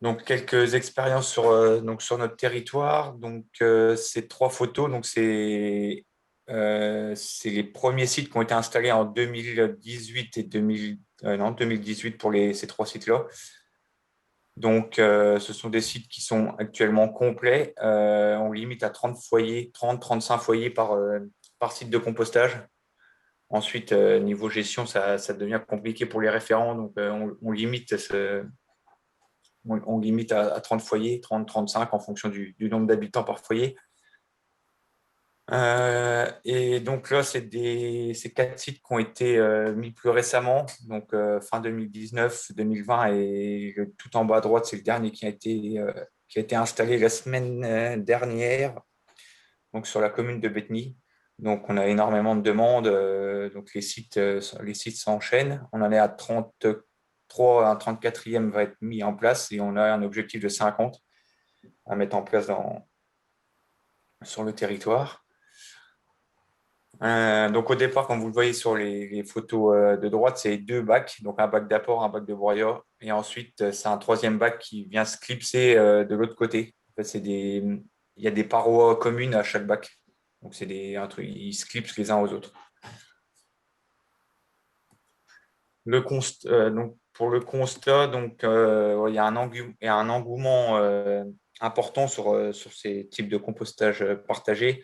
[SPEAKER 9] Donc, quelques expériences sur notre territoire. Donc, ces 3 photos, donc c'est les premiers sites qui ont été installés en 2018 et 2018 pour ces 3 sites-là. Donc, ce sont des sites qui sont actuellement complets. On limite à 30-35 foyers par site de compostage. Ensuite, niveau gestion, ça devient compliqué pour les référents. Donc, on limite à 30 foyers, 30-35 en fonction du nombre d'habitants par foyer. Et donc là, c'est 4 sites qui ont été mis plus récemment, donc fin 2019, 2020, et tout en bas à droite, c'est le dernier qui a été installé la semaine dernière, donc sur la commune de Bétheny. Donc on a énormément de demandes, donc les sites s'enchaînent. On en est à 33, un 34e va être mis en place et on a un objectif de 50 à mettre en place sur le territoire. Donc au départ, comme vous le voyez sur les photos de droite, c'est 2 bacs, donc un bac d'apport, un bac de broyat, et ensuite c'est un 3e bac qui vient se clipser de l'autre côté. En fait, c'est y a des parois communes à chaque bac. Donc, c'est un truc, ils se clipsent les uns aux autres. Donc, pour le constat, donc, il y a un engouement important sur ces types de compostage partagés.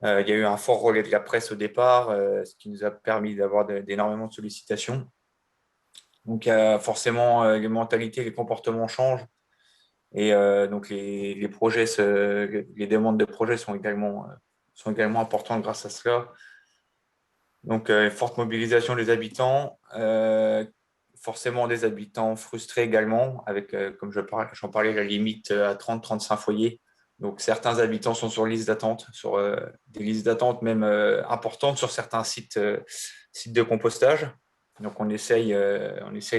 [SPEAKER 9] Il y a eu un fort relais de la presse au départ, ce qui nous a permis d'avoir d'énormément de sollicitations. Donc, forcément, les mentalités, les comportements changent. Et donc, les projets, les demandes de projets sont également importantes grâce à cela. Donc, forte mobilisation des habitants, forcément des habitants frustrés également, avec, comme j'en parlais, la limite à 30-35 foyers. Donc, certains habitants sont sur liste d'attente, sur des listes d'attente même importantes sur certains sites de compostage. Donc, on essaye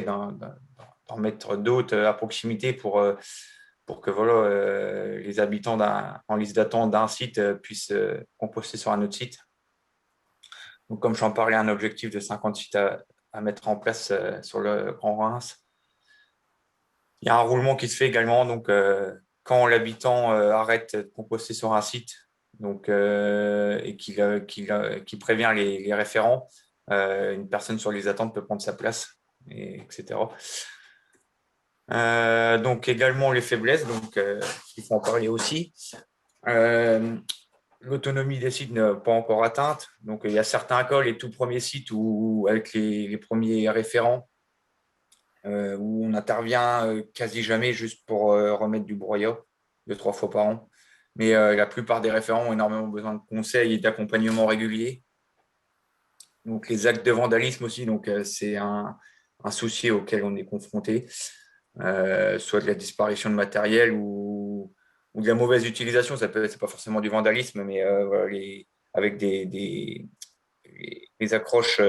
[SPEAKER 9] d'en mettre d'autres à proximité pour que voilà, les habitants en liste d'attente d'un site puissent composter sur un autre site. Donc, comme j'en parlais, un objectif de 50 sites à mettre en place sur le Grand Reims. Il y a un roulement qui se fait également. Donc, quand l'habitant arrête de composter sur un site donc, et qu'il prévient les référents, une personne sur les attentes peut prendre sa place, etc. Donc, également les faiblesses, donc, il faut en parler aussi. L'autonomie des sites n'est pas encore atteinte. Donc, il y a certains cas, les tout premiers sites avec les premiers référents, où on intervient quasi jamais juste pour remettre du broyat 2-3 fois par an. Mais la plupart des référents ont énormément besoin de conseils et d'accompagnement régulier. Donc, les actes de vandalisme aussi, donc c'est un souci auquel on est confronté, soit de la disparition de matériel ou de la mauvaise utilisation. C'est pas forcément du vandalisme, mais voilà, avec les accroches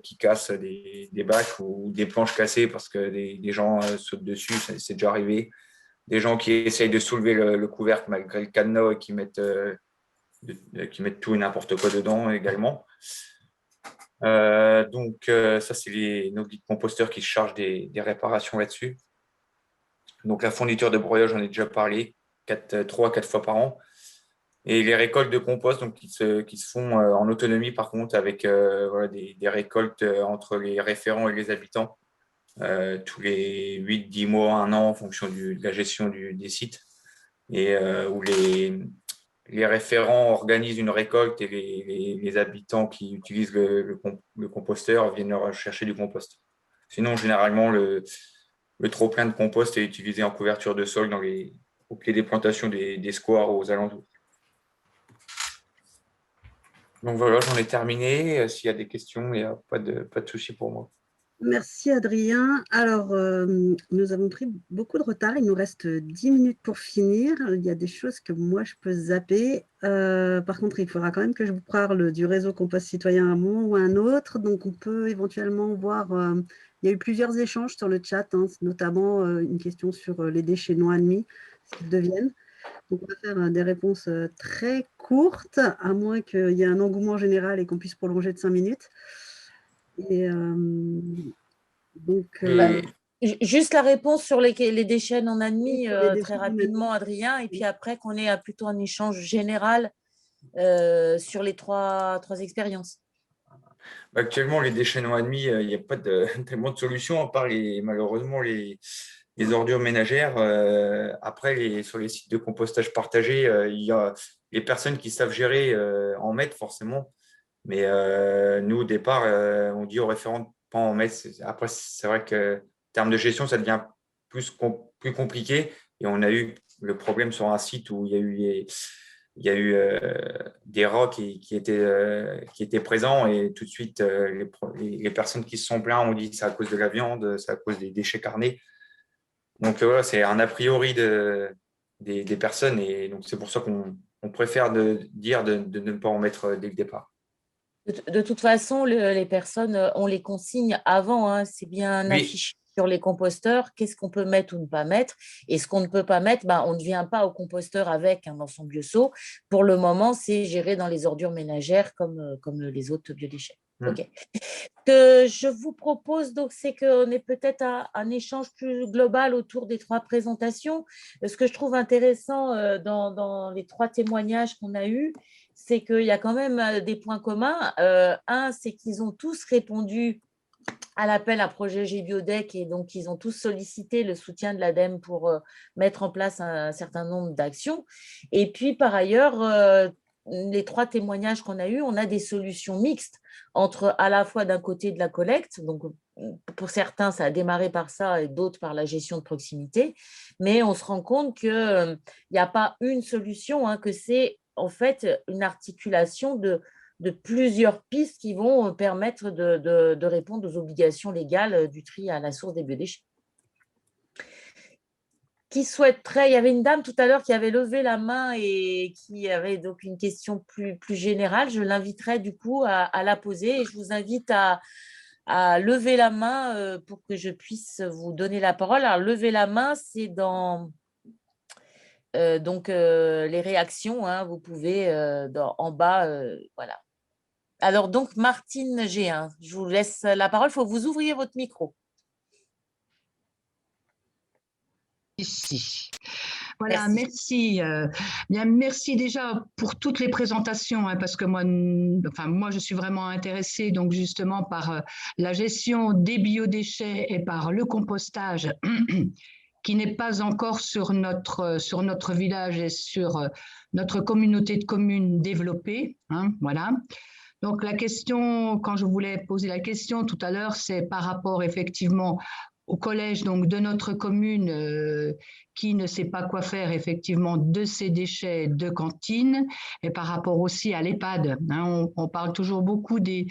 [SPEAKER 9] qui cassent des bâches ou des planches cassées parce que des gens sautent dessus, c'est déjà arrivé. Des gens qui essayent de soulever le couvercle malgré le cadenas et qui mettent tout et n'importe quoi dedans également. Donc, ça, c'est nos guides composteurs qui se chargent des réparations là-dessus. Donc, la fourniture de broyage, j'en ai déjà parlé, 3 à 4 fois par an. Et les récoltes de compost donc, qui se font en autonomie, par contre, avec voilà, des récoltes entre les référents et les habitants, tous les 8-10 mois, 1 an, en fonction de la gestion des sites, et où les référents organisent une récolte et les habitants qui utilisent le composteur viennent leur chercher du compost. Sinon, généralement, le trop-plein de compost est utilisé en couverture de sol au pied des plantations des squares aux alentours. Donc voilà, j'en ai terminé. S'il y a des questions, il n'y a pas de souci pour moi.
[SPEAKER 2] Merci Adrien. Alors, nous avons pris beaucoup de retard. Il nous reste 10 minutes pour finir. Il y a des choses que moi, je peux zapper. Par contre, il faudra quand même que je vous parle du réseau Compost Citoyen à un moment ou à un autre. Donc, on peut éventuellement voir… il y a eu plusieurs échanges sur le chat, hein, notamment une question sur les déchets non admis, ce qu'ils deviennent. Donc, on va faire des réponses très courtes, à moins qu'il y ait un engouement général et qu'on puisse prolonger de 5 minutes. Et donc,
[SPEAKER 1] juste la réponse sur les déchets non admis, très rapidement, Adrien, et puis après qu'on ait plutôt un échange général sur les trois expériences.
[SPEAKER 9] Actuellement, les déchets non admis, il n'y a pas tellement de solutions, à part malheureusement les ordures ménagères. Après, sur les sites de compostage partagé, il y a les personnes qui savent gérer en mettre forcément. Mais nous, au départ, on dit aux référents de ne pas en mettre. Après, c'est vrai que en termes de gestion, ça devient plus compliqué. Et on a eu le problème sur un site où il y a eu des rats qui étaient présents. Et tout de suite, les personnes qui se sont plaintes ont dit que c'est à cause de la viande, c'est à cause des déchets carnés. Donc, voilà, c'est un a priori des personnes. Et donc, c'est pour ça qu'on préfère dire de ne pas en mettre dès le départ.
[SPEAKER 1] De toute façon, les personnes, on les consigne avant, hein, c'est bien affiché sur les composteurs, qu'est-ce qu'on peut mettre ou ne pas mettre, et ce qu'on ne peut pas mettre, on ne vient pas au composteur avec dans son bioseau. Pour le moment, c'est géré dans les ordures ménagères comme les autres biodéchets. Ok. Que je vous propose, donc, c'est qu'on ait peut-être un échange plus global autour des 3 présentations. Ce que je trouve intéressant dans les 3 témoignages qu'on a eus, c'est qu'il y a quand même des points communs. Un, c'est qu'ils ont tous répondu à l'appel à projet GBiodec et donc ils ont tous sollicité le soutien de l'ADEME pour mettre en place un certain nombre d'actions. Et puis, par ailleurs, les 3 témoignages qu'on a eus, on a des solutions mixtes entre à la fois d'un côté de la collecte, donc pour certains, ça a démarré par ça et d'autres par la gestion de proximité, mais on se rend compte qu'il n'y a pas une solution, hein, que c'est en fait une articulation de plusieurs pistes qui vont permettre de répondre aux obligations légales du tri à la source des biodéchets. Qui souhaiterait, il y avait une dame tout à l'heure qui avait levé la main et qui avait donc une question plus générale. Je l'inviterai du coup à la poser et je vous invite à lever la main pour que je puisse vous donner la parole. Alors, lever la main, c'est dans les réactions, hein, vous pouvez en bas, voilà. Alors donc, Martine G1, je vous laisse la parole. Il faut que vous ouvriez votre micro.
[SPEAKER 6] Ici. Voilà, merci. Bien, merci déjà pour toutes les présentations, hein, parce que moi, je suis vraiment intéressée donc justement par la gestion des biodéchets et par le compostage qui n'est pas encore sur notre village et sur notre communauté de communes développée. Hein, voilà. Donc la question, quand je voulais poser la question tout à l'heure, c'est par rapport effectivement au collège donc, de notre commune qui ne sait pas quoi faire effectivement de ces déchets de cantine et par rapport aussi à l'EHPAD. Hein, on parle toujours beaucoup des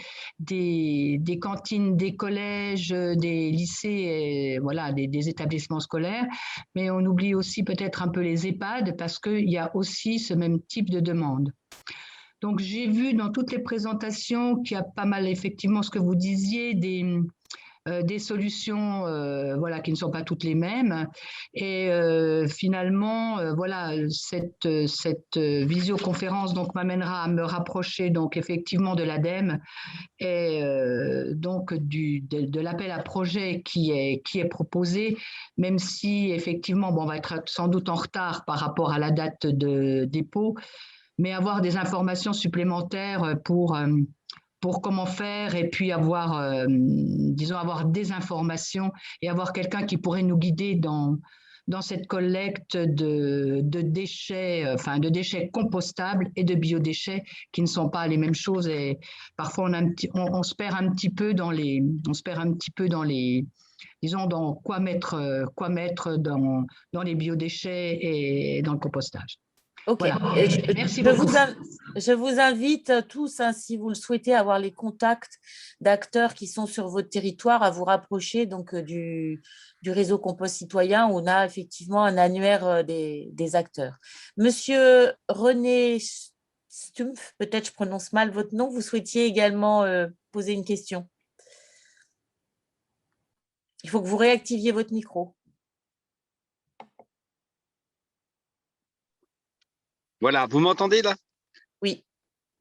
[SPEAKER 6] cantines des collèges, des lycées, et, voilà, des établissements scolaires, mais on oublie aussi peut-être un peu les EHPAD parce qu'il y a aussi ce même type de demande. Donc, j'ai vu dans toutes les présentations qu'il y a pas mal, effectivement, ce que vous disiez, des solutions voilà, qui ne sont pas toutes les mêmes. Et finalement, voilà, cette visioconférence donc, m'amènera à me rapprocher donc, effectivement de l'ADEME et donc de l'appel à projet qui est proposé, même si effectivement, bon, on va être sans doute en retard par rapport à la date de dépôt, mais avoir des informations supplémentaires pour comment faire et puis avoir, disons, avoir des informations et avoir quelqu'un qui pourrait nous guider dans cette collecte de déchets, enfin de déchets compostables et de biodéchets qui ne sont pas les mêmes choses et parfois on se perd un petit peu dans les, disons, dans quoi mettre dans les biodéchets et dans le compostage.
[SPEAKER 1] Ok,
[SPEAKER 6] voilà. Merci
[SPEAKER 1] beaucoup.
[SPEAKER 6] beaucoup.
[SPEAKER 1] Je vous invite tous, hein, si vous le souhaitez, à avoir les contacts d'acteurs qui sont sur votre territoire, à vous rapprocher donc, du réseau Compost Citoyen, où on a effectivement un annuaire des acteurs. Monsieur René Stumpf, peut-être je prononce mal votre nom, vous souhaitiez également poser une question. Il faut que vous réactiviez votre micro.
[SPEAKER 11] Voilà, vous m'entendez là?
[SPEAKER 1] Oui.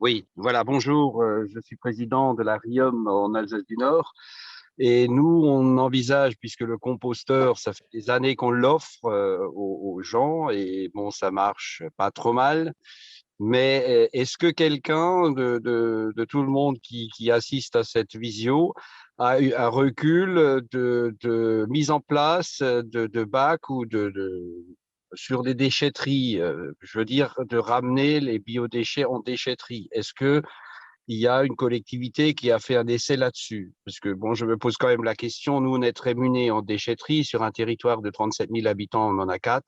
[SPEAKER 11] Oui, voilà, bonjour, je suis président de la RIOM en Alsace du Nord et nous, on envisage, puisque le composteur, ça fait des années qu'on l'offre aux gens et bon, ça marche pas trop mal, mais est-ce que quelqu'un de tout le monde qui assiste à cette visio a eu un recul de mise en place de bacs ou sur des déchetteries, je veux dire, de ramener les biodéchets en déchetterie. Est-ce qu'il y a une collectivité qui a fait un essai là-dessus? Parce que, bon, je me pose quand même la question, nous, on est rémunés en déchetterie sur un territoire de 37 000 habitants, on en a 4.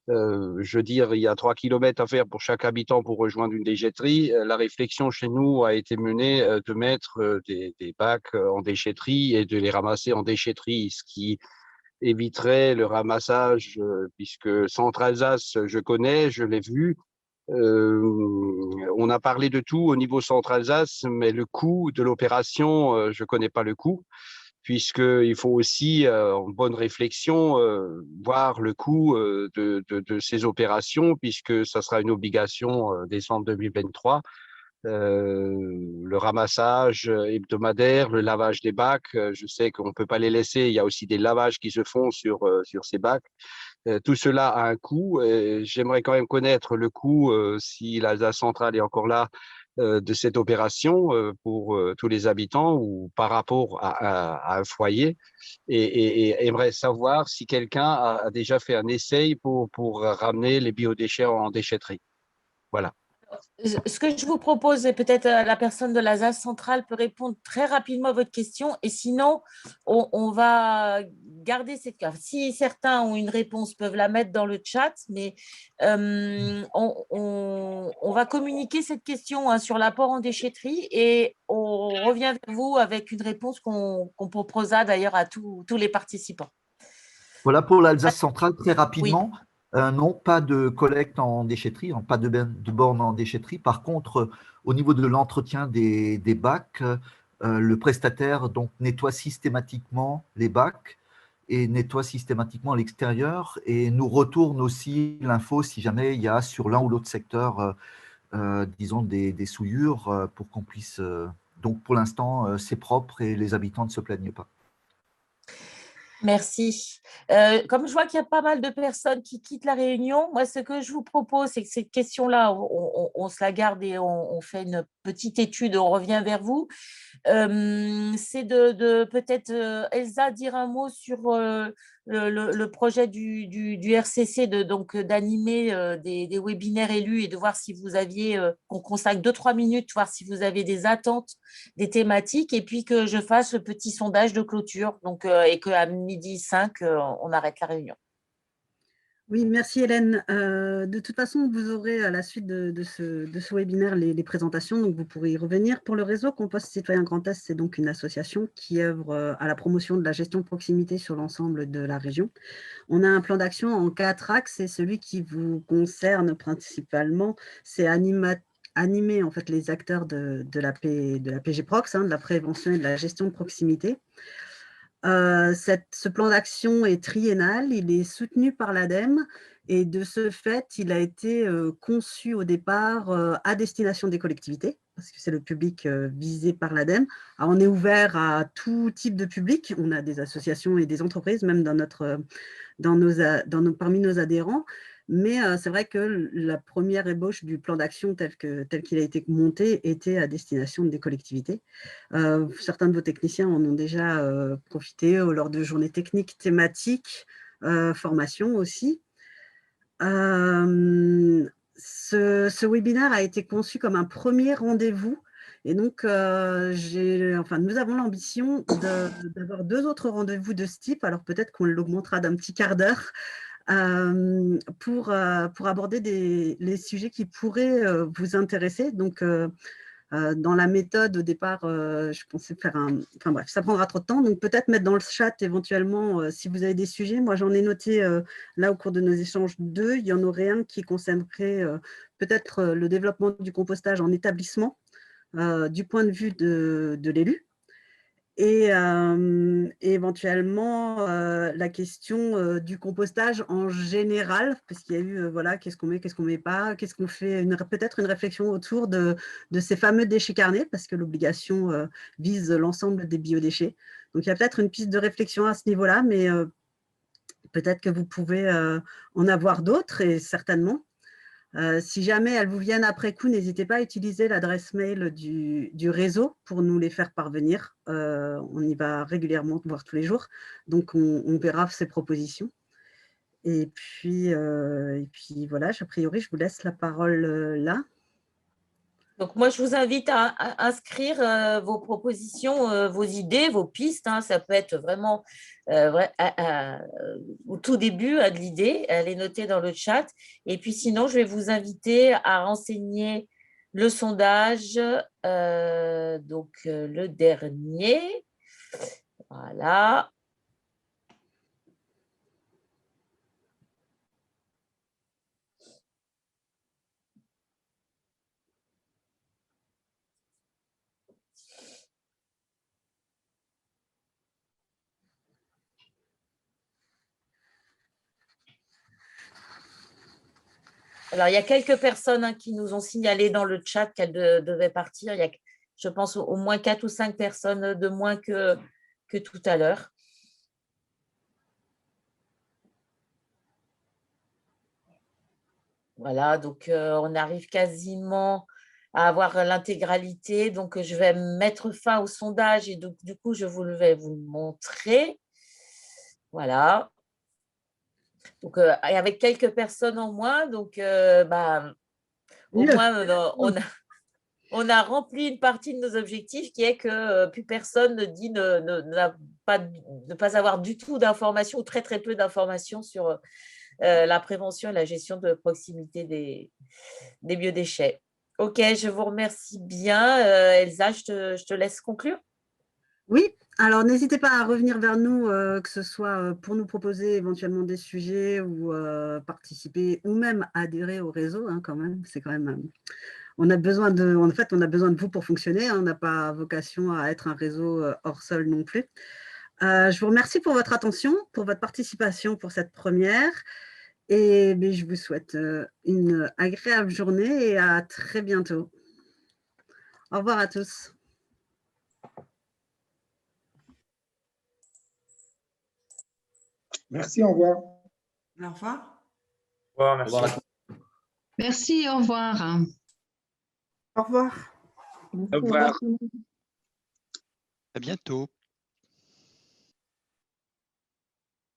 [SPEAKER 11] Je veux dire, il y a 3 kilomètres à faire pour chaque habitant pour rejoindre une déchetterie. La réflexion chez nous a été menée de mettre des bacs en déchetterie et de les ramasser en déchetterie, ce qui éviterait le ramassage, puisque Centre-Alsace, je connais, je l'ai vu. On a parlé de tout au niveau Centre-Alsace, mais le coût de l'opération, je ne connais pas le coût, puisqu'il faut aussi, en bonne réflexion, voir le coût de ces opérations, puisque ça sera une obligation décembre 2023. le ramassage hebdomadaire, le lavage des bacs. Je sais qu'on ne peut pas les laisser. Il y a aussi des lavages qui se font sur ces bacs. Tout cela a un coût. J'aimerais quand même connaître le coût, si l'Alsace centrale est encore là, de cette opération pour tous les habitants ou par rapport à un foyer. Et aimerais savoir si quelqu'un a déjà fait un essai pour ramener les biodéchets en déchetterie. Voilà.
[SPEAKER 1] Ce que je vous propose, et peut-être la personne de l'Alsace centrale peut répondre très rapidement à votre question, et sinon, on va garder cette carte. Si certains ont une réponse, peuvent la mettre dans le chat, mais on va communiquer cette question sur l'apport en déchetterie et on revient vers vous avec une réponse qu'on proposera d'ailleurs à tous les participants.
[SPEAKER 8] Voilà pour l'Alsace centrale, très
[SPEAKER 1] Oui.
[SPEAKER 8] rapidement. Non, pas de collecte en déchetterie, pas de borne en déchetterie. Par contre, au niveau de l'entretien des bacs, le prestataire donc, nettoie systématiquement les bacs et nettoie systématiquement l'extérieur et nous retourne aussi l'info si jamais il y a sur l'un ou l'autre secteur, disons, des souillures pour qu'on puisse… donc pour l'instant, c'est propre et les habitants ne se plaignent pas.
[SPEAKER 1] Merci. Comme je vois qu'il y a pas mal de personnes qui quittent la réunion, moi, ce que je vous propose, c'est que cette question-là, on se la garde et on fait une petite étude, on revient vers vous. C'est de peut-être, Elsa, dire un mot sur le projet du RCC, d'animer des webinaires élus et de voir si vous aviez, qu'on consacre 2-3 minutes, voir si vous avez des attentes, des thématiques, et puis que je fasse le petit sondage de clôture, et qu'à 12h05, on arrête la réunion.
[SPEAKER 2] Oui, merci Hélène. De toute façon, vous aurez à la suite de ce webinaire les présentations, donc vous pourrez y revenir. Pour le réseau Compost Citoyen Grand Est, c'est donc une association qui œuvre à la promotion de la gestion de proximité sur l'ensemble de la région. On a un plan d'action en 4 axes et celui qui vous concerne principalement, c'est animer en fait les acteurs de la PGProx, de la prévention et de la gestion de proximité. Ce plan d'action est triennal, il est soutenu par l'ADEME et de ce fait, il a été conçu au départ à destination des collectivités, parce que c'est le public visé par l'ADEME. Alors, on est ouvert à tout type de public, on a des associations et des entreprises, même parmi nos adhérents, mais c'est vrai que la première ébauche du plan d'action tel qu'il a été monté était à destination des collectivités. Certains de vos techniciens en ont déjà profité lors de journées techniques thématiques, formation aussi. Ce webinaire a été conçu comme un premier rendez-vous et donc nous avons l'ambition d'avoir 2 autres rendez-vous de ce type, alors peut-être qu'on l'augmentera d'un petit quart d'heure, pour aborder les sujets qui pourraient vous intéresser. Donc, dans la méthode, au départ, je pensais faire enfin bref, ça prendra trop de temps. Donc, peut-être mettre dans le chat éventuellement si vous avez des sujets. Moi, j'en ai noté là au cours de nos échanges 2. Il y en aurait un qui concernerait peut-être le développement du compostage en établissement du point de vue de l'élu. Et éventuellement, la question du compostage en général, parce qu'il y a eu, voilà, qu'est-ce qu'on met pas, qu'est-ce qu'on fait, peut-être une réflexion autour de ces fameux déchets carnés, parce que l'obligation vise l'ensemble des biodéchets. Donc, il y a peut-être une piste de réflexion à ce niveau-là, mais peut-être que vous pouvez en avoir d'autres, et certainement. Si jamais elles vous viennent après coup, n'hésitez pas à utiliser l'adresse mail du réseau pour nous les faire parvenir. On y va régulièrement, voire tous les jours. Donc, on verra ces propositions. Et puis voilà, a priori, je vous laisse la parole là.
[SPEAKER 1] Donc, moi, je vous invite à inscrire vos propositions, vos idées, vos pistes. Ça peut être vraiment au tout début de l'idée. Elle est notée dans le chat. Et puis, sinon, je vais vous inviter à renseigner le sondage, le dernier. Voilà. Alors, il y a quelques personnes qui nous ont signalé dans le chat qu'elles devaient partir. Il y a, je pense, au moins 4 ou 5 personnes de moins que tout à l'heure. Voilà, donc on arrive quasiment à avoir l'intégralité. Donc, je vais mettre fin au sondage et donc, du coup, vais vous le montrer. Voilà. Donc, et avec quelques personnes en moins, donc au moins, on a rempli une partie de nos objectifs qui est que plus personne ne dit ne pas avoir du tout d'informations ou très, très peu d'informations sur la prévention et la gestion de proximité des biodéchets. Ok, je vous remercie bien. Elsa, je te laisse conclure.
[SPEAKER 2] Oui, alors n'hésitez pas à revenir vers nous, que ce soit pour nous proposer éventuellement des sujets ou participer ou même adhérer au réseau, quand même. C'est quand même, on a besoin de vous pour fonctionner. On n'a pas vocation à être un réseau hors sol non plus. Je vous remercie pour votre attention, pour votre participation pour cette première. Et je vous souhaite une agréable journée et à très bientôt. Au revoir à tous.
[SPEAKER 12] Merci, au revoir.
[SPEAKER 13] Au revoir.
[SPEAKER 9] Au revoir, merci.
[SPEAKER 6] Merci, au revoir.
[SPEAKER 5] Au revoir.
[SPEAKER 11] Au revoir.
[SPEAKER 3] À bientôt.